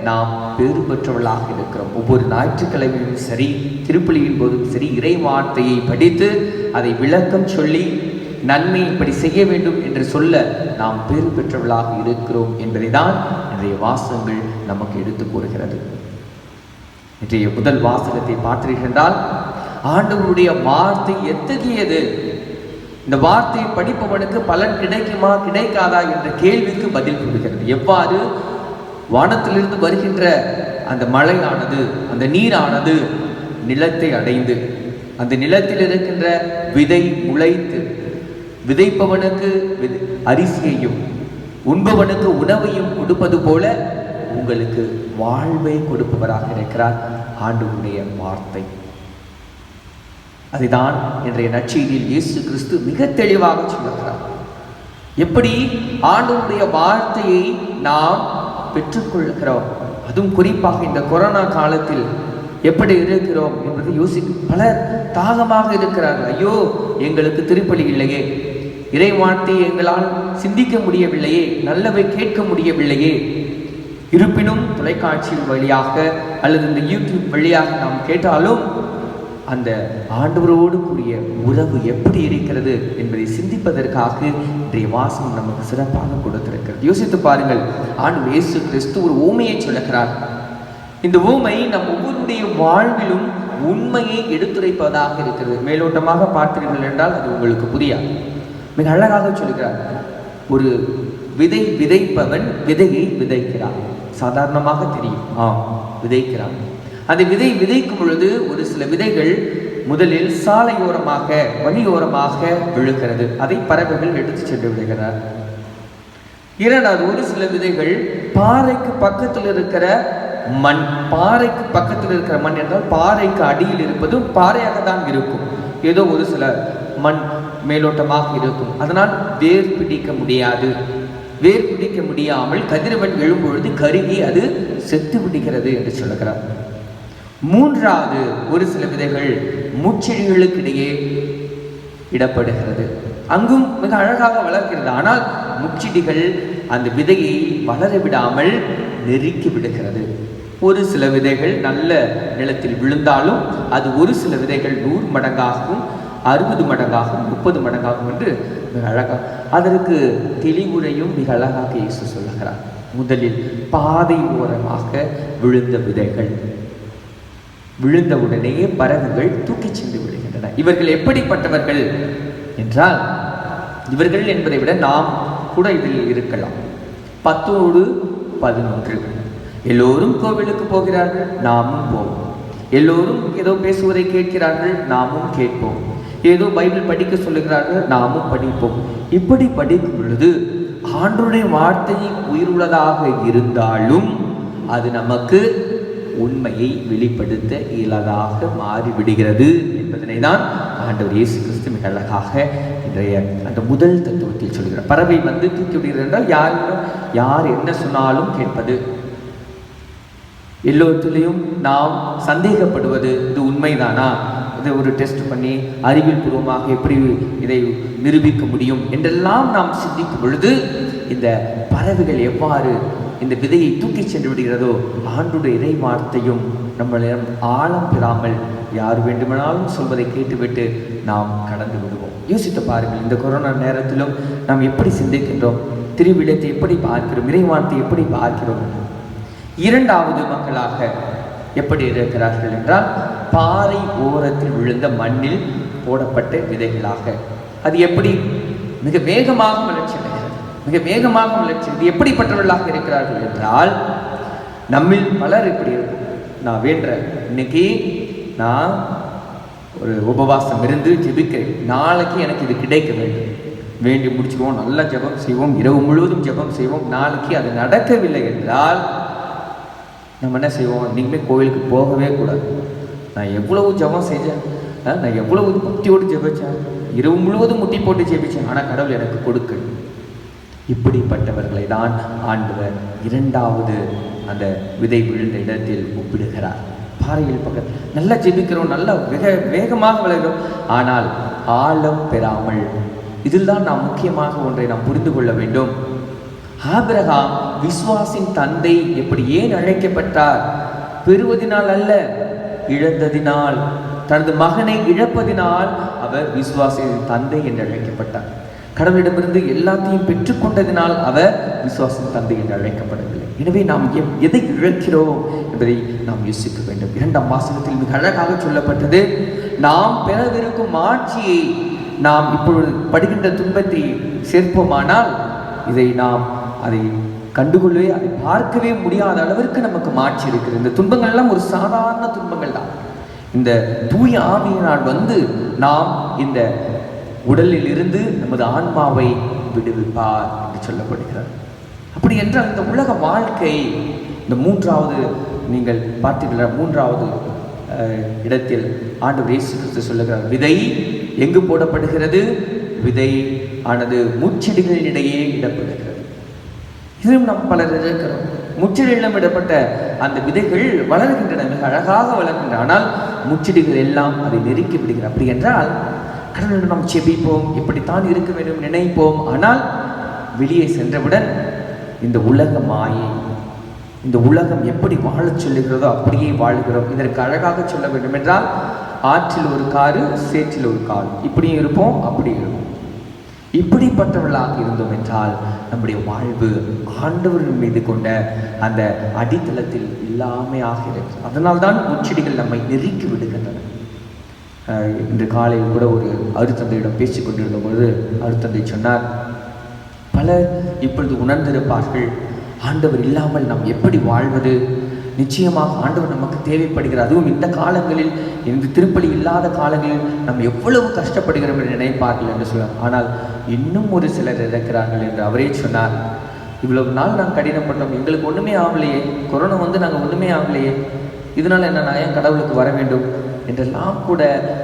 நாம் பேறு பெற்றவர்களாக இருக்கிறோம். ஒவ்வொரு ஞாயிற்றுக்கிழமையும் சரி, திருப்பலியின் போதும் சரி, இறை வார்த்தையை படித்து அதை விளக்கம் சொல்லி நன்மை இப்படி செய்ய வேண்டும் என்று சொல்ல நாம் பேறு பெற்றவர்களாக இருக்கிறோம் என்பதை தான் இன்றைய வாசகங்கள் நமக்கு எடுத்து கூறுகிறது. இன்றைய முதல் வாசகத்தை பார்த்தீர்கள் என்றால் ஆண்டவருடைய வார்த்தை எத்தகையது, இந்த வார்த்தையை படிப்பவனுக்கு பலன் கிடைக்குமா கிடைக்காதா என்ற கேள்விக்கு பதில் கொடுக்கிறது. எவ்வாறு வானத்திலிருந்து வருகின்ற அந்த மழையானது, அந்த நீரானது நிலத்தை அடைந்து அந்த நிலத்தில் இருக்கின்ற விதை முளைத்து விதைப்பவனுக்கு அரிசியையும் உண்பவனுக்கு உணவையும் கொடுப்பது போல உங்களுக்கு வாழ்வை கொடுப்பவராக இருக்கிறார் ஆண்டவருடைய வார்த்தை. அதுதான் இன்றைய நற்செய்தியில் இயேசு கிறிஸ்து மிக தெளிவாக சொல்லுகிறார். எப்படி ஆண்டவருடைய வார்த்தையை நாம் பெற்றுக்கொள்கிறோம், அதுவும் குறிப்பாக இந்த கொரோனா காலத்தில் எப்படி இருக்கிறோம் என்பதை யோசிக்க பலர் தாகமாக இருக்கிறார்கள். ஐயோ, எங்களுக்கு திருப்பலி இல்லையே, இறை வார்த்தையை எங்களால் சிந்திக்க முடியவில்லையே, நல்லவை கேட்க முடியவில்லையே. இருப்பினும் தொலைக்காட்சி வழியாக அல்லது இந்த யூடியூப் வழியாக நாம் கேட்டாலும் அந்த ஆண்டவரோடு கூடிய உறவு எப்படி இருக்கிறது என்பதை சிந்திப்பதற்காக இன்றைய வாசகம் நமக்கு சிறப்பாக கொடுத்திருக்கிறது. யோசித்து பாருங்கள், ஆண்டவர் இயேசு கிறிஸ்து ஒரு ஊமையை சொல்லுகிறார். இந்த ஊமை நம் ஒவ்வொருடைய வாழ்விலும் உண்மையை எடுத்துரைப்பதாக இருக்கிறது. மேலோட்டமாக பார்த்தீர்கள் என்றால் அது உங்களுக்கு புரியாது. மிக அழகாக சொல்கிறார். ஒரு விதை விதைப்பவன் விதையை விதைக்கிறான். சாதாரணமாக தெரியும், விதைக்கிறான். அந்த விதை விதைக்கும் பொழுது ஒரு சில விதைகள் முதலில் சாலையோரமாக வழியோரமாக விழுகிறது. அதை பறவைகள் எடுத்து சென்று விடுகிறார். இரண்டாவது, ஒரு சில விதைகள் பாறைக்கு பக்கத்தில் இருக்கிற மண். பாறைக்கு பக்கத்தில் இருக்கிற மண் என்றால் பாறைக்கு அடியில் இருப்பதும் பாறையாக தான் இருக்கும். ஏதோ ஒரு சில மண் மேலோட்டமாக இருக்கும். அதனால் வேர் பிடிக்க முடியாது. வேர் பிடிக்க முடியாமல் கதிரவன் எழும்பொழுது கருகி அது செத்து பிடிக்கிறது என்று சொல்லுகிறார். மூன்றாவது, ஒரு சில விதைகள் முச்செடிகளுக்கிடையே இடப்படுகிறது. அங்கும் மிக அழகாக வளர்க்கிறது. ஆனால் முச்செடிகள் அந்த விதையை வளர விடாமல் நெருக்கி விடுகிறது. ஒரு சில விதைகள் நல்ல நிலத்தில் விழுந்தாலும் அது ஒரு சில விதைகள் 100 மடங்காகவும் 60 மடங்காகவும் 30 மடங்காகும் என்று மிக அழகாக அதற்கு தெளிவுரையும் மிக அழகாக இயேசு சொல்லுகிறார். முதலில் பாதை ஓரமாக விழுந்த விதைகள் விழுந்த உடனேயே பறவைகள் தூக்கி சென்று விடுகின்றன. இவர்கள் எப்படிப்பட்டவர்கள் என்றால், இவர்கள் என்பதை விட நாம் கூட இதில் இருக்கலாம். 10ஓடு 11. எல்லோரும் கோவிலுக்கு போகிறார்கள், நாமும் போவோம். எல்லோரும் ஏதோ பேசுவதை கேட்கிறார்கள், நாமும் கேட்போம். ஏதோ பைபிள் படிக்க சொல்லுகிறார்கள், நாமும் படிப்போம். இப்படி படிக்கும் பொழுது ஆண்டவருடைய வார்த்தை உயிருள்ளதாக இருந்தாலும் அது நமக்கு உண்மையை வெளிப்படுத்த இயலாதாக மாறிவிடுகிறது என்பதனை தான் ஆண்டவர் இயேசு கிறிஸ்து மிக அழகாக இன்றைய அந்த முதல் தத்துவத்தில் சொல்கிறார். பறவை வந்து தூக்கி விடுகிறது என்றால் யார் என்ன சொன்னாலும் கேட்பது, எல்லோருத்திலையும் நாம் சந்தேகப்படுவது, இது உண்மைதானா, இதை ஒரு டெஸ்ட் பண்ணி அறிவியல் பூர்வமாக எப்படி இதை நிரூபிக்க முடியும் என்றெல்லாம் நாம் சிந்திக்கும் பொழுது இந்த பறவைகள் எவ்வாறு இந்த விதையை தூக்கி சென்று விடுகிறதோ, ஆண்டுடைய இறை வார்த்தையும் நம்மளிடம் ஆழம் பெறாமல் யார் வேண்டுமானாலும் சொல்வதை கேட்டுவிட்டு நாம் கடந்து விடுவோம். யோசித்து பாருங்கள், இந்த கொரோனா நேரத்திலும் நாம் எப்படி சிந்திக்கின்றோம், திருவிழத்தை எப்படி பார்க்கிறோம், இறை வார்த்தை எப்படி பார்க்கிறோம். இரண்டாவது மக்களாக எப்படி இருக்கிறார்கள் என்றால், பாறை ஓரத்தில் விழுந்த மண்ணில் போடப்பட்ட விதைகளாக. அது எப்படி மிக வேகமாக வளர்ச்சி அடைகிறது, மிக வேகமாக வளர்ச்சி. இது எப்படிப்பட்டவர்களாக இருக்கிறார்கள் என்றால், நம்மில் பலர் இப்படி இருக்கும். நான் வேண்டுறேன், இன்னைக்கு நான் ஒரு உபவாசம் இருந்து ஜெபிக்கிறேன், நாளைக்கு எனக்கு இது கிடைக்க வேண்டும், வேண்டி முடிச்சுக்குவோம், நல்லா ஜெபம் செய்வோம், இரவு முழுவதும் ஜெபம் செய்வோம். நாளைக்கு அது நடக்கவில்லை என்றால் நம்ம என்ன செய்வோம், இன்றைக்குமே கோவிலுக்கு போகவே கூடாது. நான் எவ்வளவு ஜெபம் செஞ்சேன், நான் எவ்வளவு பக்தியோடு ஜெபிச்சேன், இரவு முழுவதும் முட்டி போட்டு ஜெபிச்சேன், ஆனால் கடவுள் எனக்கு கொடுக்க. இப்படிப்பட்டவர்களை தான் ஆண்டவர் இரண்டாவது அந்த விதை விழுந்த இடத்தில் ஒப்பிடுகிறார். பாறையில் பக்கத்தில் நல்லா ஜெபிக்கிறோம், நல்லா வேகமாக வளர்கிறோம், ஆனால் ஆழம் பெறாமல். இதில் தான் நாம் முக்கியமாக ஒன்றை நாம் புரிந்து கொள்ள வேண்டும். ஆபிரகாம் விசுவாசின் தந்தை எப்படி ஏன் அழைக்கப்பட்டார்? பெறுவதினால் அல்ல, இழந்ததினால். தனது மகனை இழப்பதினால் அவர் விசுவாசின் தந்தை என்று அழைக்கப்பட்டார். கடவுளிடமிருந்து எல்லாத்தையும் பெற்றுக்கொண்டதினால் அவர் விசுவாசின் தந்தை என்று அழைக்கப்படவில்லை. எனவே நாம் எதை இழக்கிறோம் என்பதை நாம் யோசிக்க வேண்டும். 2ஆம் வாசகத்தில் மிக அழகாக சொல்லப்பட்டது, நாம் பெறவிருக்கும் ஆட்சியை நாம் இப்பொழுது படுகின்ற துன்பத்தை சேர்ப்போமானால் இதை நாம் அதை கண்டுகொள்ளவே, அதை பார்க்கவே முடியாத அளவிற்கு நமக்கு மாற்றி இருக்கிறது. இந்த துன்பங்கள் எல்லாம் ஒரு சாதாரண துன்பங்கள் தான். இந்த தூய ஆவியினால் வந்து நாம் இந்த உடலில் இருந்து நமது ஆன்மாவை விடுவிப்பார் என்று சொல்லப்படுகிறார். அப்படி என்றால் இந்த உலக வாழ்க்கை, இந்த மூன்றாவது நீங்கள் பார்த்தீர்களா, மூன்றாவது இடத்தில் ஆண்டவர் இயேசு கிறிஸ்து சொல்லுகிறார், விதை எங்கு போடப்படுகிறது? விதை ஆனது முச்செடிகளிடையே இடப்படுகிறது. இதிலும் நாம் பலர் இருக்கிறோம். முச்செடிகளிடம் இடப்பட்ட அந்த விதைகள் வளர்கின்றன, மிக அழகாக வளர்கின்றன. ஆனால் முச்செடிகள் எல்லாம் அதை நெருக்கி விடுகிறது. அப்படி என்றால் கடவுளிடம் நாம் செபிப்போம், எப்படித்தான் இருக்க வேண்டும் நினைப்போம். ஆனால் வெளியே சென்றவுடன் இந்த உலக மாயை, இந்த உலகம் எப்படி வாழச் சொல்லுகிறதோ அப்படியே வாழ்கிறோம். இதற்கு அழகாக சொல்ல வேண்டும் என்றால், ஆற்றில் ஒரு காரு, சேற்றில் ஒரு கால், இப்படியும் இருப்போம், அப்படி இருப்போம். இப்படிப்பட்டவர்களாக இருந்தோம் என்றால் நம்முடைய வாழ்வு ஆண்டவரின் மீது கொண்ட அந்த அடித்தளத்தில் எல்லாமே ஆகிறது. அதனால்தான் முச்செடிகள் நம்மை நெருக்கி விடுகின்றன. இன்று காலையில் கூட ஒரு அருத்தந்தையிடம் பேசிக் கொண்டிருந்த பொழுது அருத்தந்தை சொன்னார், பலர் இப்பொழுது உணர்ந்திருப்பார்கள், ஆண்டவர் இல்லாமல் நாம் எப்படி வாழ்வது? நிச்சயமாக ஆண்டவர் நமக்கு தேவைப்படுகிறார். அதுவும் இந்த காலங்களில், இந்த திருப்பலி இல்லாத காலங்களில் நம்ம எவ்வளவு கஷ்டப்படுகிறோம் என்று நினைப்பார்கள் என்று சொல்லுவார். ஆனால் இன்னும் ஒரு சிலர் இருக்கிறார்கள் என்று அவரே சொன்னார், இவ்வளவு நாள் நாங்கள் கடினப்பட்டோம், எங்களுக்கு ஒன்றுமே ஆகலையே, கொரோனா வந்து நாங்கள் ஒன்றுமே ஆகலையே, இதனால் என்ன நான் ஏன் கடவுளுக்கு வர வேண்டும் என்றெல்லாம் கூட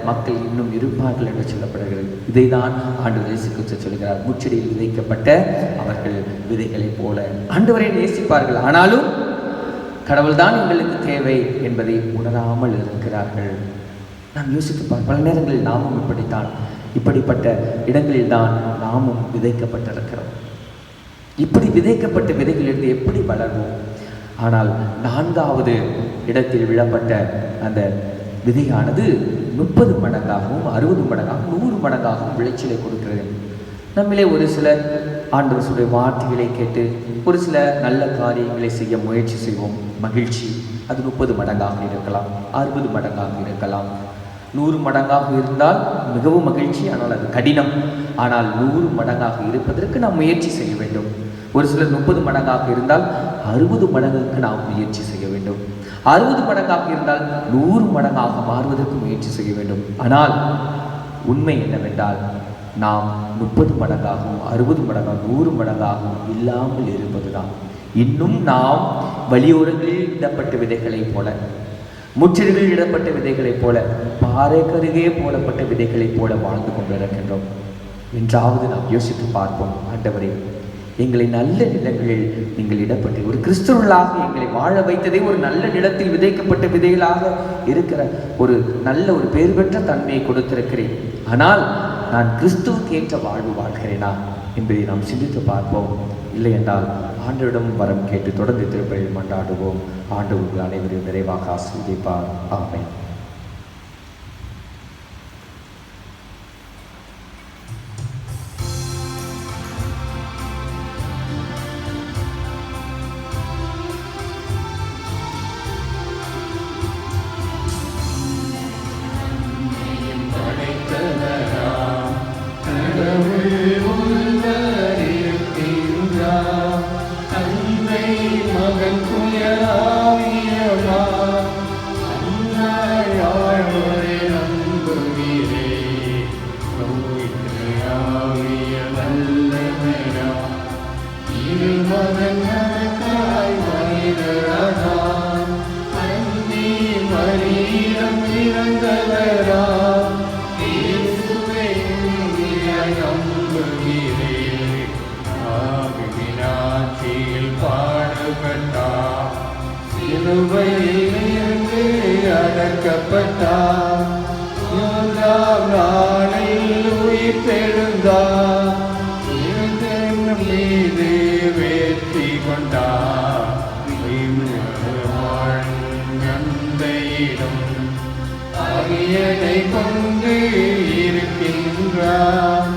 மக்கள் இன்னும் இருப்பார்கள் என்று சொல்லப்படுகிறது. இதை தான் ஆண்டவர் இயேசு கிறிஸ்து சொல்கிறார். முச்செடியில் விதைக்கப்பட்ட அவர்கள் விதைகளைப் போல ஆண்டவரை நேசிப்பார்கள், ஆனாலும் கடவுள் தான் எங்களுக்கு தேவை என்பதை உணராமல் இருக்கிறார்கள். நாம் யோசித்துப்பார், பல நேரங்களில் நாமும் இப்படிப்பட்ட இடங்களில் தான் நாமும் விதைக்கப்பட்டிருக்கிறோம். இப்படி விதைக்கப்பட்ட விதைகளிலிருந்து எப்படி வளர்வோம்? ஆனால் 4வது இடத்தில் விழப்பட்ட அந்த விதையானது 30 மடங்காகவும் 60 மடங்காகவும் 100 மடங்காகவும் விளைச்சலை கொடுக்கிறது. நம்மளே ஒரு சிலர் ஆண்டவருடைய வார்த்தைகளை கேட்டு ஒரு சில நல்ல காரியங்களை செய்ய முயற்சி செய்வோம். மகிழ்ச்சி, அது 30 மடங்காக இருக்கலாம், 60 மடங்காக இருக்கலாம், 100 மடங்காக இருந்தால் மிகவும் மகிழ்ச்சி, ஆனால் அது கடினம். ஆனால் 100 மடங்காக இருப்பதற்கு நாம் முயற்சி செய்ய வேண்டும். ஒரு சிலர் 30 மடங்காக இருந்தால் 60 மடங்குக்கு நாம் முயற்சி செய்ய வேண்டும். 60 மடங்காக இருந்தால் 100 மடங்காக மாறுவதற்கு முயற்சி செய்ய வேண்டும். ஆனால் உண்மை என்னவென்றால் நாம் 30 மடங்காகவும் 60 மடங்காகவும் 100 மடங்காகவும் இல்லாமல் இருப்பதுதான். இன்னும் நாம் வழியோரங்களில் இடப்பட்ட விதைகளைப் போல, முச்செடிகளில் இடப்பட்ட விதைகளைப் போல, பாறைக்கருகே போடப்பட்ட விதைகளைப் போல வாழ்ந்து கொண்டிருக்கின்றோம். என்றாவது நாம் யோசித்து பார்ப்போம், ஆண்டவரே, எங்களை நல்ல நிலங்களில் நீங்கள் இடப்பட்டு ஒரு கிறிஸ்தவர்களாக எங்களை வாழ வைத்ததே ஒரு நல்ல நிலத்தில் விதைக்கப்பட்ட விதைகளாக இருக்கிற ஒரு நல்ல ஒரு பேர் பெற்ற தன்மையை கொடுத்திருக்கிறேன். ஆனால் நான் கிறிஸ்துவுக்கு ஏற்ற வாழ்வு வாழ்கிறேனா என்பதை நாம் சிந்தித்து பார்ப்போம். இல்லை என்றால் ஆண்டவரிடம் வரம் கேட்டு தொடர்ந்து திருப்பலியில் மன்றாடுவோம். ஆண்டவர்கள் அனைவரையும் நிறைவாக ஆசீர்வதிப்பார். ஆமென். அடக்கப்பட்டார், 3ஆம் நாளில் உயிர்த்தெழுந்தார், இருந்தென்னும் மீது வெற்றி கொண்டார், வாழ்ந்தயிடம் அரியணை கொண்டு இருக்கின்றார்,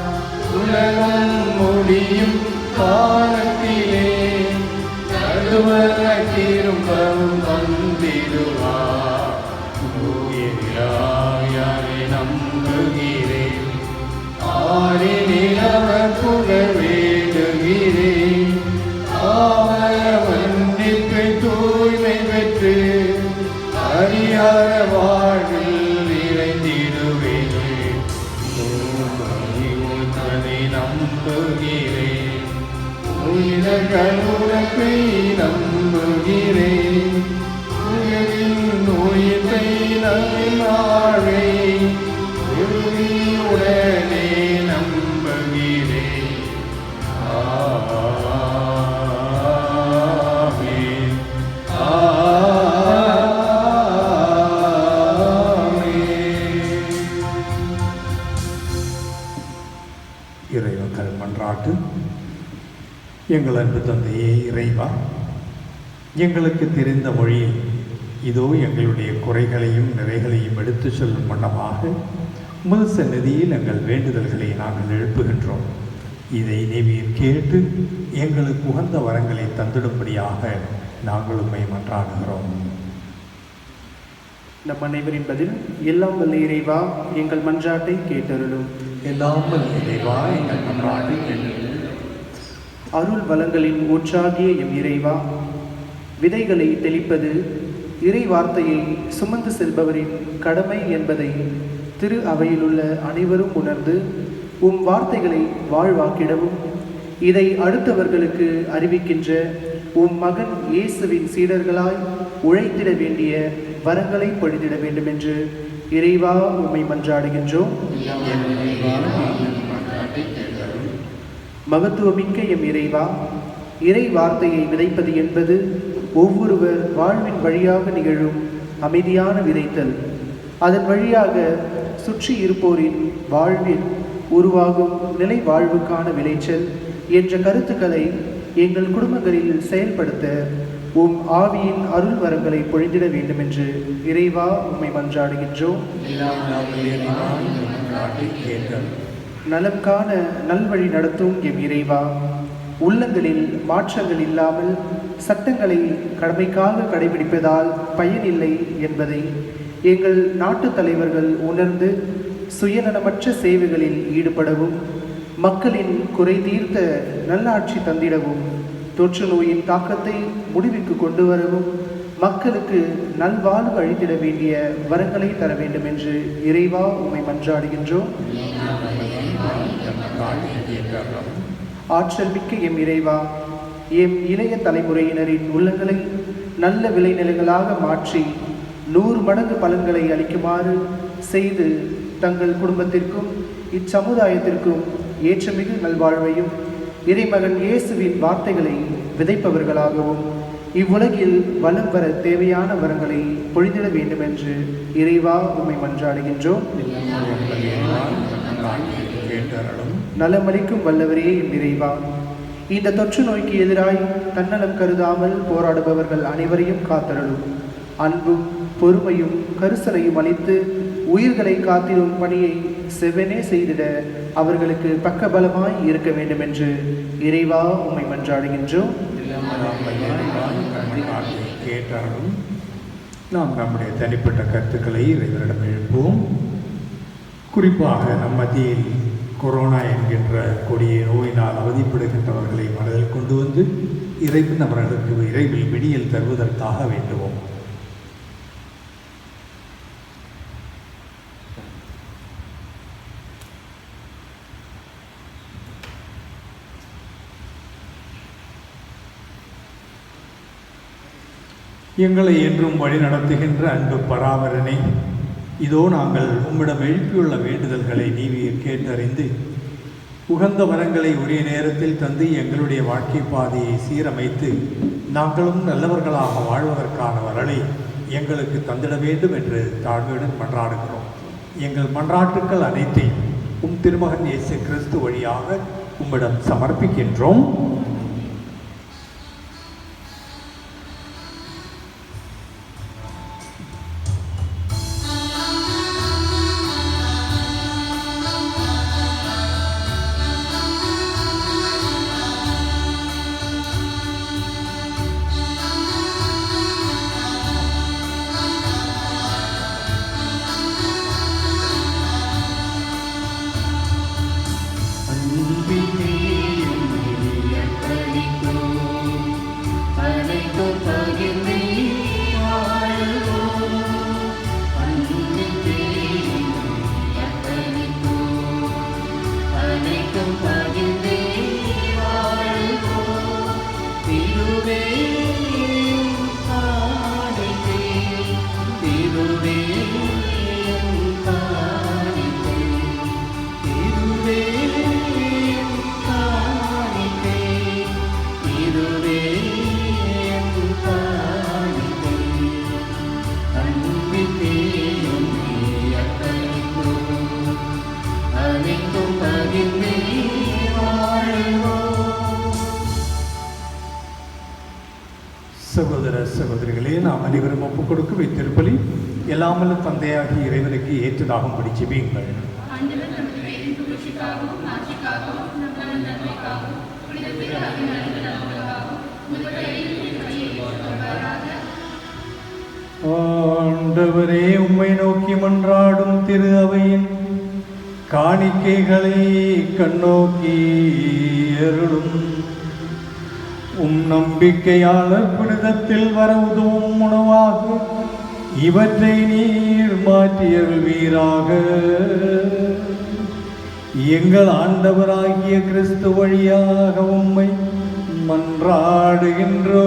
உலகம் முடியும் காலத்திலே நடுவர திரும்பவும் வந்திடுவார். யாரை நம்புகிறேன், ஆரினில் அவர் புகழ் வேண்டுகிறேன், ஆவர மன்னிப்பு தூய்மை பெற்று அறியாத வாழ்வில் இறைந்திடுவேன். ஊற்றதை நம்புகிறேன், உயிர்கள் உறப்பை நம்புகிறேன், உயிரை நம்பினாழை உறுதியுடனே நம்புகிறேன். ஆமென், ஆமென். இறைவர்கள் மன்றாட்டு. எங்கள் அன்பு தந்தையே இறைவா, எங்களுக்கு தெரிந்த மொழியில் இதோ எங்களுடைய குறைகளையும் நிறைகளையும் எடுத்து சொல்லும் வண்ணமாக உமது சந்நிதியில் எங்கள் வேண்டுதல்களை நாங்கள் எழுப்புகின்றோம். இதை நீர் கேட்டு எங்களுக்கு உகந்த வரங்களை தந்திடும்படியாக நாங்கள் உம்மை மன்றாடுகிறோம். நம் அனைவரின் பதில் எல்லாம் வல்ல இறைவா எங்கள் மன்றாட்டை கேட்டருளும். எல்லாம் வல்ல இறைவா எங்கள் மன்றாட்டை கேட்டருளும். அருள் வளங்களின் ஊற்றாகிய எம் இறைவா, விதைகளை தெளிப்பது இறை வார்த்தையை சுமந்து செல்பவரின் கடமை என்பதை திரு அவையிலுள்ள அனைவரும் உணர்ந்து உம் வார்த்தைகளை வாழ்வாக்கிடவும் இதை அடுத்தவர்களுக்கு அறிவிக்கின்ற உம் மகன் இயேசுவின் சீடர்களாய் உழைத்திட வேண்டிய வரங்களை பொழிந்திட வேண்டும் என்று இறைவா உம்மை மன்றாடுகின்றோம். மகத்துவமிக்க எம் இறைவா, இறை வார்த்தையை விதைப்பது என்பது ஒவ்வொருவர் வாழ்வின் வழியாக நிகழும் அமைதியான விதைத்தல். அதன் வழியாக சுற்றி இருப்போரின் வாழ்வில் உருவாகும் நிலை வாழ்வுக்கான விளைச்சல் என்ற கருத்துக்களை எங்கள் குடும்பங்களில் செயல்படுத்த உம் ஆவியின் அருள் வரங்களை பொழிந்திட வேண்டும் என்று இறைவா உம்மை மன்றாடுகின்றோம். நலம் காண நல்வழி நடத்தும் எம் இறைவா, உள்ளங்களில் மாற்றங்கள் இல்லாமல் சட்டங்களை கடமைக்காக கடைபிடிப்பதால் பயனில்லை என்பதை எங்கள் நாட்டு தலைவர்கள் உணர்ந்து சுயநலமற்ற சேவைகளில் ஈடுபடவும், மக்களின் குறை தீர்த்த நல்லாட்சி தந்திடவும், தொற்று நோயின் தாக்கத்தை முடிவுக்கு கொண்டு வரவும், மக்களுக்கு நல்வாழ்வு அளித்திட வேண்டிய வரங்களை தர வேண்டும் என்று இறைவா உம்மை மன்றாடுகின்றோம். ஆற்றல் மிக்க எம் இறைவா, எம் இளைய தலைமுறையினரின் உள்ளங்களை நல்ல விளைநிலங்களாக மாற்றி 100 மடங்கு பலன்களை அளிக்குமாறு செய்து தங்கள் குடும்பத்திற்கும் இச்சமுதாயத்திற்கும் ஏற்றமிகு நல்வாழ்வையும் இறைமகன் இயேசுவின் வார்த்தைகளை விதைப்பவர்களாகவும் இவ்வுலகில் வலம் வர தேவையான வரங்களை பொழிந்திட வேண்டும் என்று இறைவா உம்மை மன்றாடுகின்றோம். நலமளிக்கும் வல்லவரே எம் இறைவா, இந்த தொற்று நோய்க்கு எதிராய் தன்னலம் கருதாமல் போராடுபவர்கள் அனைவரையும் காத்தருளும். அன்பும் பொறுமையும் கரிசனையும் அளித்து உயிர்களை காத்திடும் பணியை செவ்வனே செய்திட அவர்களுக்கு பக்கபலமாய் இருக்க வேண்டும் என்று இறைவா உம்மை மன்றாடுகின்றோம். நாம் நம்முடைய தனிப்பட்ட கருத்துக்களை இறைவனிடம் எழுப்புவோம். குறிப்பாக நம் மத்தியில் கொரோனா என்கின்ற கொடிய நோயினால் அவதிப்படுகின்றவர்களை மனதில் கொண்டு வந்து இறைவன் அவர்களுக்கு விரைவில் விடியல் தருவதற்காக வேண்டுவோம். எங்களை என்றும் வழி நடத்துகின்ற அன்பு பராமரனே, இதோ நாங்கள் உம்மிடம் எழுப்பியுள்ள வேண்டுதல்களை நீர் கேட்டறிந்து உகந்த வரங்களை உரிய நேரத்தில் தந்து எங்களுடைய வாழ்க்கை பாதையை சீரமைத்து நாங்களும் நல்லவர்களாக வாழ்வதற்கான வரலை எங்களுக்கு தந்திட வேண்டும் என்று தாழ்வுடன் மன்றாடுகிறோம். எங்கள் மன்றாட்டுக்கள் அனைத்தையும் உம் திருமகன் இயேசு கிறிஸ்து வழியாக உம்மிடம் சமர்ப்பிக்கின்றோம். சகோதர சகோதரிகளே, நாம் அனைவரும் ஒப்புக் கொடுக்கும் இத்திருப்பலி எல்லாமல்ல தந்தையாகி இறைவனுக்கு ஏற்றதாகும்படி ஜெபியுங்கள். ஆண்டவரே, உம்மை நோக்கி மன்றாடும் திரு அவையின் காணிக்கைகளை கண்ணோக்கி அருளும். உம் நம்பிக்கையாளர் புனிதத்தில் வர உதவும் உணவாக இவற்றை நீர் மாற்றியருள்வீராக. எங்கள் ஆண்டவராகிய கிறிஸ்து வழியாக உம்மை மன்றாடுகின்றோ.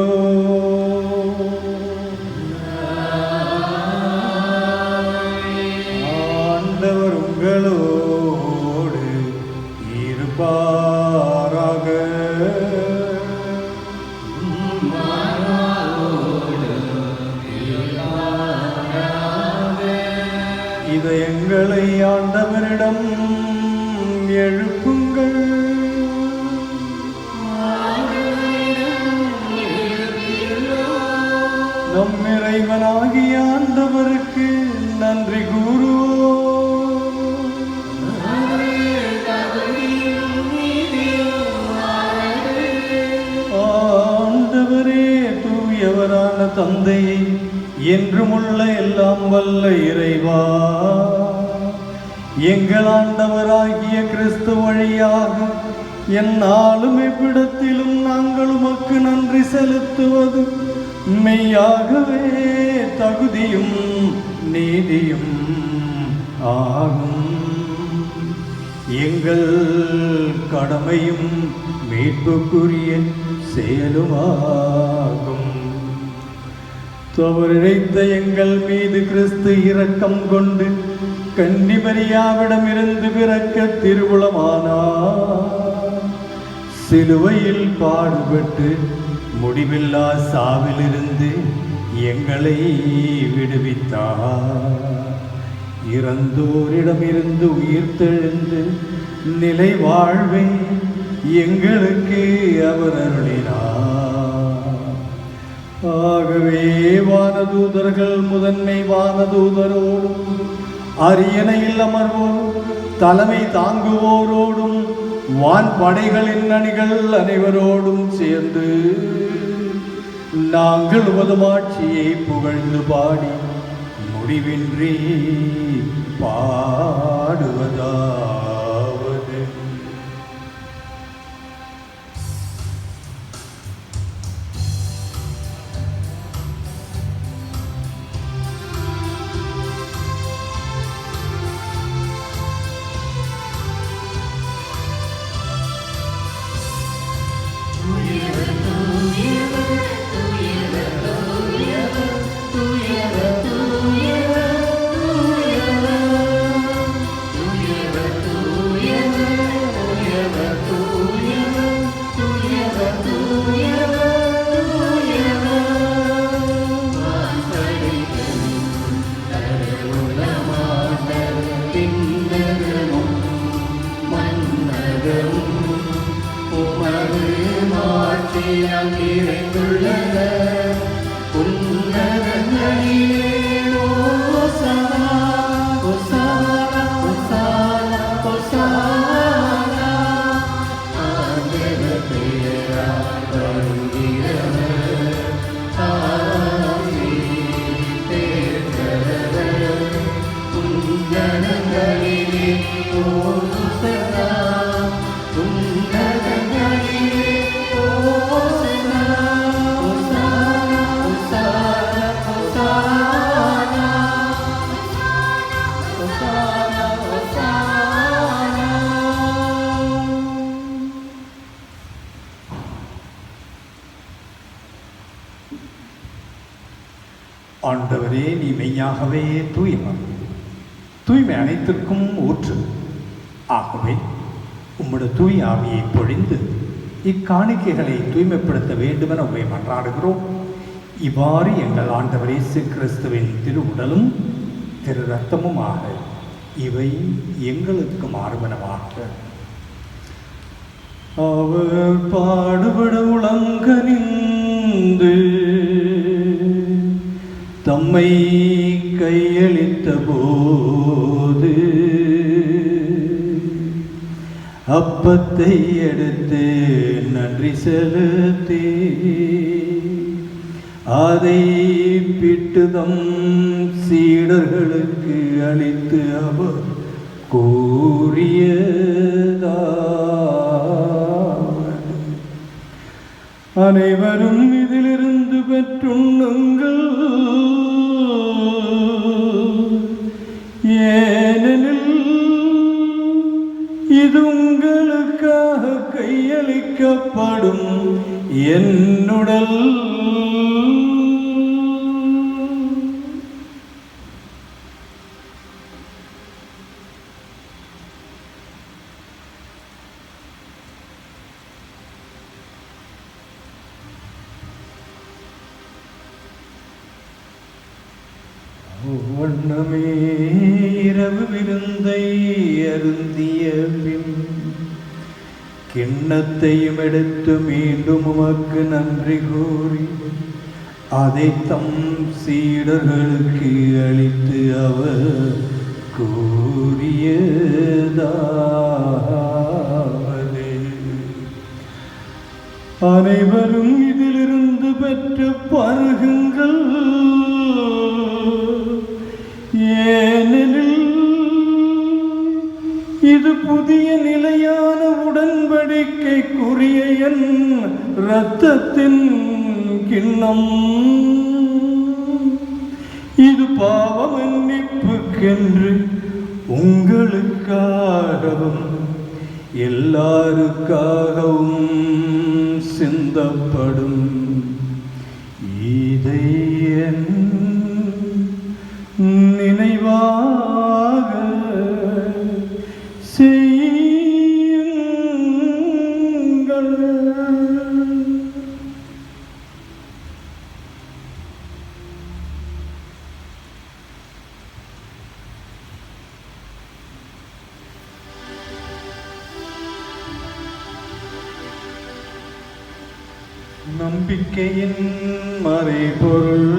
ஆண்டவர் உங்களோடு இருப்பாராக. இதயங்களை ஆண்டவரிடம் எழுப்புங்கள். நம் இறைவனாகிய ஆண்டவருக்கு நன்றி கூறுவோம். ஆண்டவரே, தூயவரான தந்தையை, என்றுமுள்ள எல்லாம் வல்ல இறைவா, எங்கள் ஆண்டவராகிய கிறிஸ்து வழியாக எந்நாளும் எவ்விடத்திலும் நாங்கள் உமக்கு நன்றி செலுத்துவது மெய்யாகவே தகுதியும் நீதியும் ஆகும். எங்கள் கடமையும் மீட்புக்குரிய செயலுமாகும். தவறிழைத்த எங்கள் மீது கிறிஸ்து இரக்கம் கொண்டு கன்னிமரியாவிடமிருந்து பிறக்க திருவுளமானார். சிலுவையில் பாடுபட்டு முடிவில்லா சாவிலிருந்து எங்களை விடுவித்தார். இறந்தோரிடமிருந்து உயிர்த்தெழுந்து நிலை வாழ்வை எங்களுக்கு அவர் அருளினார். ஆகவே வானதூதர்கள் முதன்மை வானதூதரோடும் அரியணையில் அமர்வோரும் தலைமை தாங்குவோரோடும் வான்படைகளின் அணிகள் அனைவரோடும் சேர்ந்து நாங்கள் உமது ஆட்சியை புகழ்ந்து பாடி முடிவின்றி பாடுவதாவது. ஆண்டவரே, நீ மெய்யாகவே தூயவர், தூய்மை அனைத்திற்கும் ஊற்று. ஆகவே உம்முடைய தூய ஆவியை பொழிந்து இக்காணிக்கைகளை தூய்மைப்படுத்த வேண்டுமென உம்மை மன்றாடுகிறோம். இவ்வாறு எங்கள் ஆண்டவர் இயேசு கிறிஸ்துவின் திரு உடலும் திரு இரத்தமுமாக இவை எங்களுக்கு மாறுபனவாக. அவர் பாடுபட உளங்கனிந்து தம்மை கையளித்த போது அப்பத்தை எடுத்து நன்றி செலுத்தி அதை பிட்டு தம் சீடர்களுக்கு அளித்து அவர் கூறியதாவது: அனைவரும் இதிலிருந்து பெற்றுண்ணுங்கள், ஏனெனில் அளிக்கப்படும் என்னுடல். வண்ணமே இரவு விருந்தை அருந்திய பின் கிண்ணத்தையும் எடுத்து மீண்டும் உமக்கு நன்றி கூறி அதை தம் சீடர்களுக்கு அளித்து அவர் கூறியதாவது: அனைவரும் இதிலிருந்து பெற்று பருகுங்கள், ஏனெனில் இது புதிய நிலையான உடன்படிக்கைக்குரிய என் இரத்தத்தின் கிண்ணம். இது பாவ மன்னிப்புக்கென்று உங்களுக்காகவும் எல்லாருக்காகவும் சிந்தப்படும். இதை என் நினைவாக செய்யுங்கள். நம்பிக்கையின் மறைபொருள்.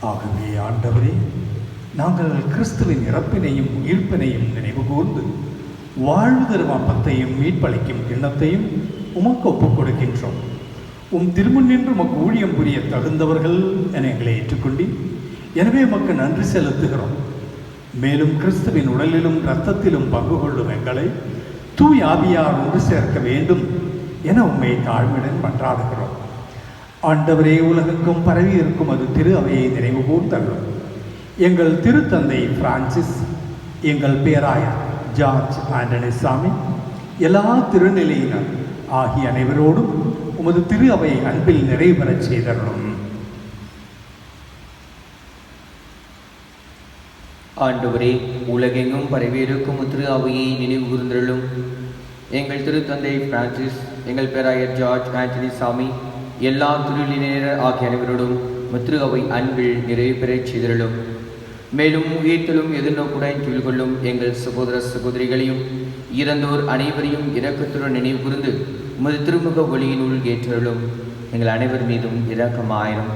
ஆகவே ஆண்டவரே, நாங்கள் கிறிஸ்துவின் இறப்பினையும் உயிர்ப்பினையும் நினைவு கூர்ந்து வாழ்வு தரும் அப்பத்தையும் மீட்பளிக்கும் கிண்ணத்தையும் உமக்கு ஒப்புக் கொடுக்கின்றோம். உம் திருமுன் நின்று உமக்கு ஊழியம் புரிய தகுந்தவர்கள் என எங்களை ஏற்றுக்கொண்டு, எனவே உமக்கு நன்றி செலுத்துகிறோம். மேலும் கிறிஸ்துவின் உடலிலும் இரத்தத்திலும் பங்கு கொள்ளும் எங்களை தூய் ஆவியார் ஒன்று சேர்க்க வேண்டும் என உம்மை தாழ்மையுடன் மன்றாடுகிறோம். ஆண்டவரே, உலகெங்கும் பரவி இருக்கும் அது திரு அவையை நினைவு கூர்ந்தள்ளும். எங்கள் திருத்தந்தை பிரான்சிஸ், எங்கள் பேராயர் ஜார்ஜ் ஆண்டனி சாமி, எல்லா திருநிலையினர் ஆகிய அனைவரோடும் உமது திரு அவை அன்பில் நிறைவேறச் செய்தருளும். ஆண்டவரே, உலகெங்கும் பரவியிருக்கும் திரு அவையை நினைவு கூர்ந்தருளும். எங்கள் திருத்தந்தை பிரான்சிஸ், எங்கள் பேராயர் ஜார்ஜ் ஆண்டனி சாமி, எல்லா திருநிலையினர் ஆகிய அனைவரோடும் திரு அவை அன்பில் நிறைவு பெறச் செய்தருளும். மேலும் உயிர்த்தலும் எதிர்நோக்குடன் கீழ்கொள்ளும் எங்கள் சகோதர சகோதரிகளையும் இறந்தோர் அனைவரையும் இரக்கத்துடன் நினைவு கூர்ந்து உமது திருமுக ஒளியினுள் ஏற்றருளும். எங்கள் அனைவர் மீதும் இரக்கமாயிரும்.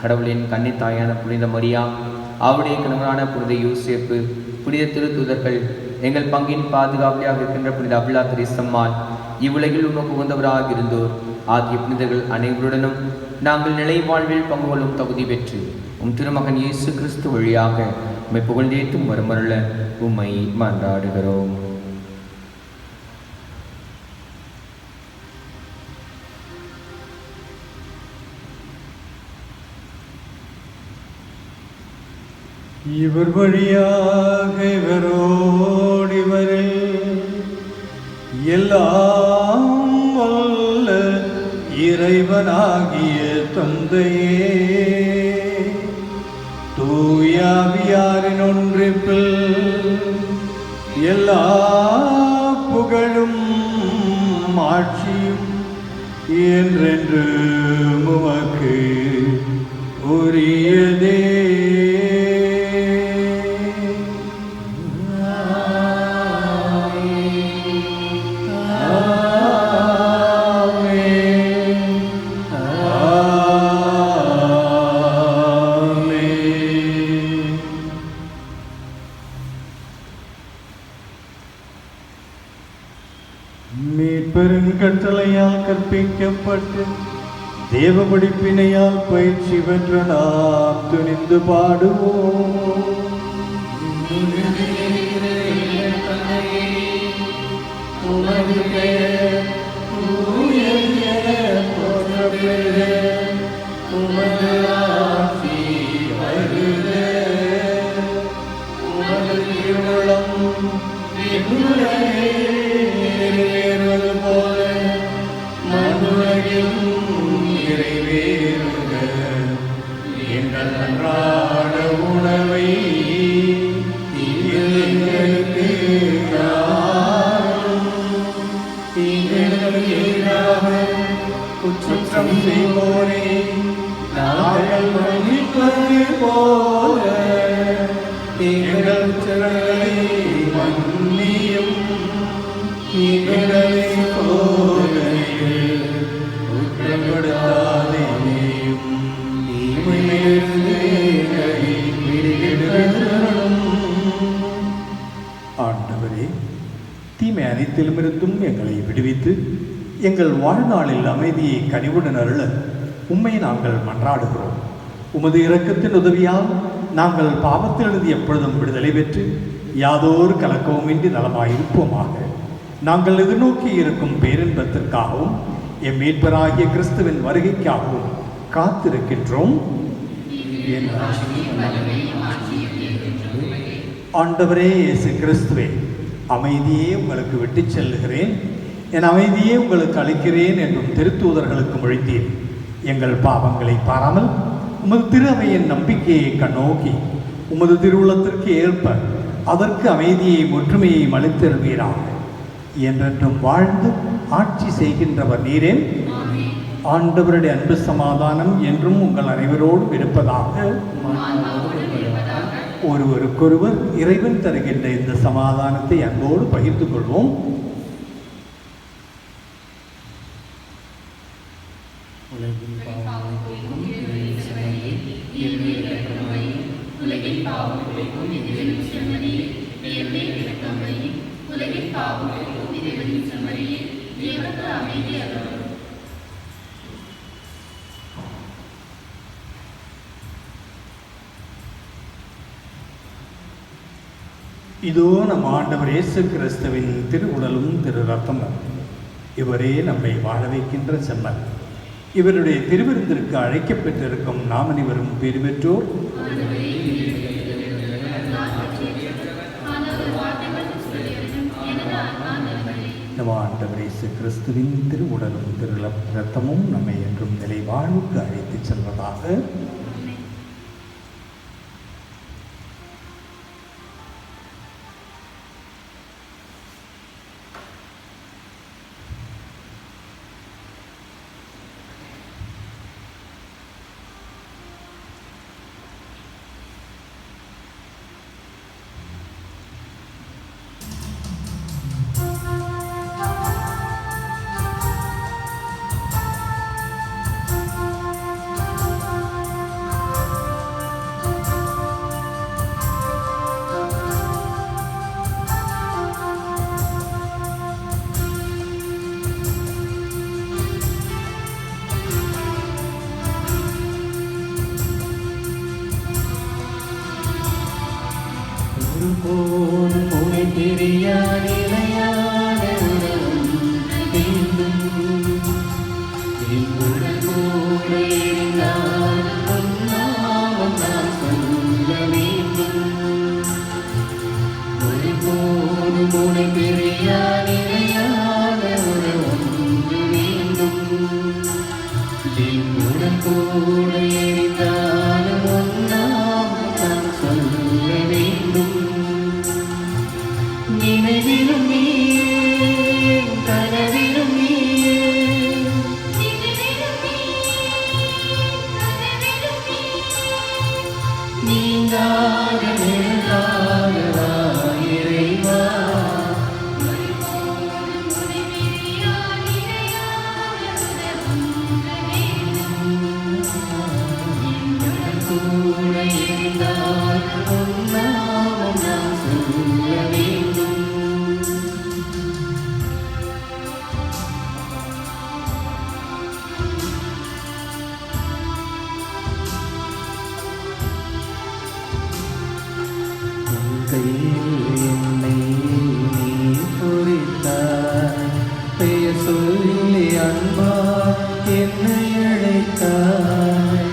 கடவுளின் கன்னித்தாயான புனித மரியா, அவருடைய கணவரான புனித யோசேப்பு, புனித திருத்தூதர்கள், எங்கள் பங்கின் பாதுகாவலியாக இருக்கின்ற புனித அபிலா திரிசம்மாள், இவ்வுலகில் உமக்கு உகந்தவராக இருந்தோர் ஆகிய புனிதர்கள் அனைவருடனும் நாங்கள் நிலை வாழ்வில் பங்கு கொள்ளும் தகுதி பெற்று உம் திருமகன் இயேசு கிறிஸ்து வழியாக உம்மை புகழ்ந்தேத்தும் வருமருள உம்மை மன்றாடுகிறோம். இவர் வழியாக இவரோடு இவரில் எல்லாம் வல்ல இறைவனாகிய தந்தையே, தூயாவியாரின் ஒன்றிப்பில் எல்லா புகழும் ஆட்சியும் என்றென்று உமக்கு உரியதே. மீட்பெருங்கட்டளையால் கற்பிக்கப்பட்டு தேவ படிப்பினையால் பயிற்சி பெற்ற நாம் துணிந்து பாடுவோம். உமது பெயர் தூயது என போற்றப்பெறுக. உமது ஆட்சி வருக. உமது திருவுளம் விண்ணுலகில் நிறைவேறுவது போல மண்ணுலகிலும் நிறைவேறுக. எங்கள் அன்றாட உணவை எங்களுக்கு தாரும். எங்களுக்கு எதிராக குற்றம் செய்வோரை நாங்கள் மன்னிப்பது போல எங்கள் குற்றங்களை மன்னியும். எங்களை சோதனையில் உட்படுத்தாதேயும். தீமையிலிருந்து எங்களை விடுவித்தருளும். ஆண்டவரே, தீமை அனைத்திலுமிருந்தும் எங்களை விடுவித்து எங்கள் வாழ்நாளில் அமைதியை கனிவுடன் அருள உம்மை நாங்கள் மன்றாடுகிறோம். உமது இரக்கத்தின் உதவியால் நாங்கள் பாவத்திலிருந்து எப்பொழுதும் விடுதலை பெற்று யாதோர் கலக்கவுமின்றி நலமாயிருப்போமாக. நாங்கள் எதிர்நோக்கி இருக்கும் பேரின்பத்திற்காகவும் எம் மீட்பராகிய கிறிஸ்துவின் வருகைக்காகவும் காத்திருக்கின்றோம். ஆண்டவரே இயேசு கிறிஸ்துவே, அமைதியே உங்களுக்கு விட்டுச் செல்லுகிறேன், என் அமைதியே உங்களுக்கு அளிக்கிறேன் என்றும் திருத்தூதர்களுக்கு மொழித்தீர். எங்கள் பாவங்களை பாராமல் உமது திரு அவையின் நம்பிக்கையை கண்ணோக்கி உமது திருவுளத்திற்கு ஏற்ப அதற்கு அமைதியை ஒற்றுமையை அளித்தருவீராக. என்றென்றும் வாழ்ந்து ஆட்சி செய்கின்றவர் நீரே. ஆண்டவருடைய அன்பு சமாதானம் என்றும் உங்கள் அனைவரோடும் இருப்பதாக. ஒருவருக்கொருவர் இறைவன் தருகின்ற இந்த சமாதானத்தை அன்போடு பகிர்ந்து கொள்வோம். இதோ நம் ஆண்டவர் இயேசு கிறிஸ்துவின் திருவுடலும் திரு ரத்தமும். இவரே நம்மை வாழ வைக்கின்ற செம்மன். இவருடைய திருவிருந்திற்கு அழைக்கப்பட்டிருக்கும் நாம் அனைவரும் பேறு பெற்றோர். நம் ஆண்டவர் இயேசு கிறிஸ்துவின் திருவுடலும் திரு ரத்தமும் நம்மை என்றும் நிலை வாழ்வுக்கு அழைத்துச் செல்வதாக. கையில் என்னை நீ பொறித்தாய். பெயர் சொல்லி அன்பா என்னை அழைத்தாய்.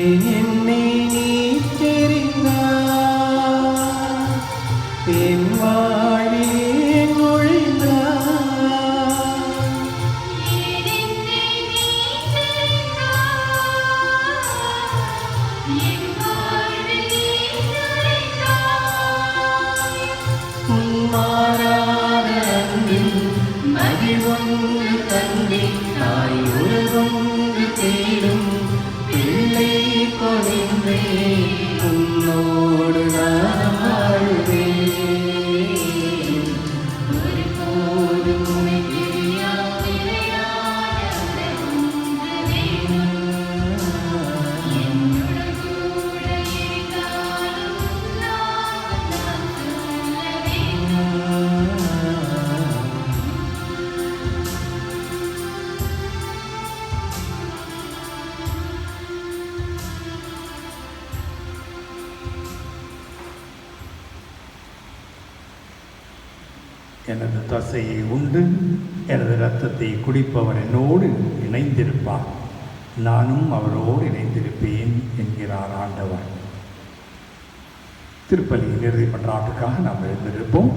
ஏன் என்னை நீ தெரிந்தாய், என் வாழிலே நுழைந்தாய். உன் மாறாத அன்பில் மகிழ்வொன்று தந்தை தாய் உலகொன்று தேடும் பிள்ளை கொண்டே உன்னோடு நான் வாழ்வேன். ஒருபோதும் உன்னை எனது தசையை உண்டு எனது இரத்தத்தை குடிப்பவர் என்னோடு இணைந்திருப்பார், நானும் அவரோடு இணைந்திருப்பேன் என்கிறார் ஆண்டவர். திருப்பலியின் இறுதி மன்றாட்டுக்காக நாம் எழுந்திருப்போம்.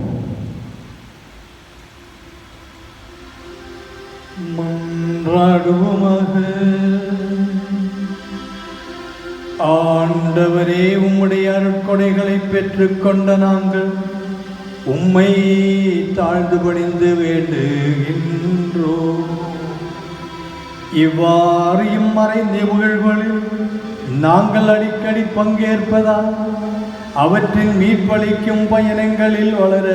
மன்றாடுவோமாக. ஆண்டவரே, உம்முடைய அருட்கொடைகளை பெற்றுக்கொண்ட நாங்கள் உம்மை தாழ்ந்து பணிந்து வேண்டுகின்றோம். இவ்வாறு இம்மறைந்த நிகழ்வுகளில் நாங்கள் அடிக்கடி பங்கேற்பதால் அவற்றின் மீட்பளிக்கும் பயணங்களில் வளர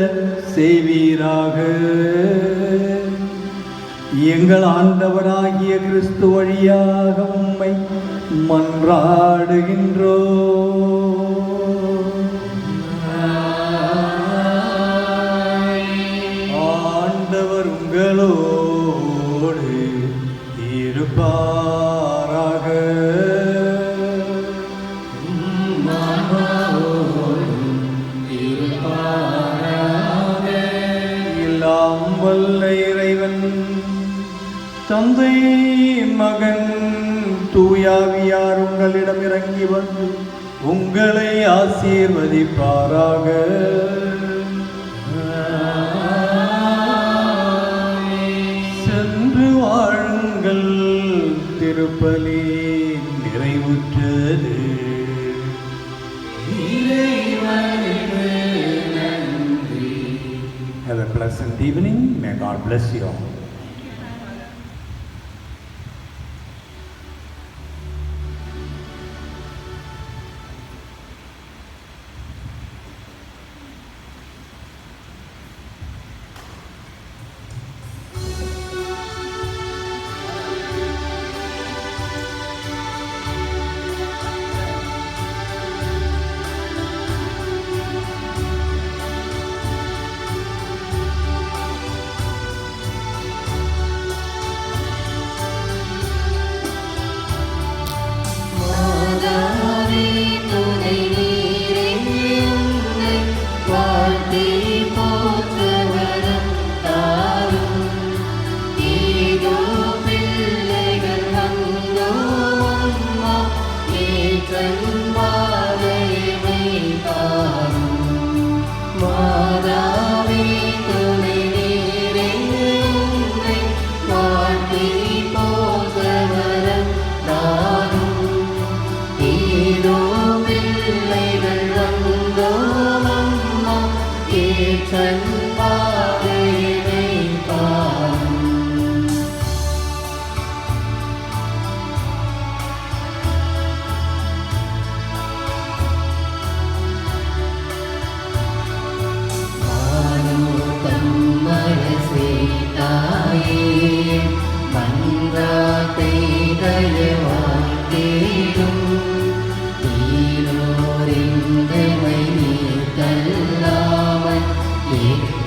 செய்வீராக. எங்கள் ஆண்டவராகிய கிறிஸ்து வழியாக உம்மை மன்றாடுகின்றோம். ஆண்டவர் உங்களோடு இருப்பாராக. எல்லாம் வல்ல இறைவன் தந்தை மகன் தூயாவியார் உங்களிடம் இறங்கி வந்து உங்களை ஆசீர்வதிப்பாராக. சென்று வாழுங்கள். திருப்பலி நிறைவுற்றது. Have a pleasant evening. May God bless you all.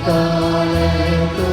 காலத்தோ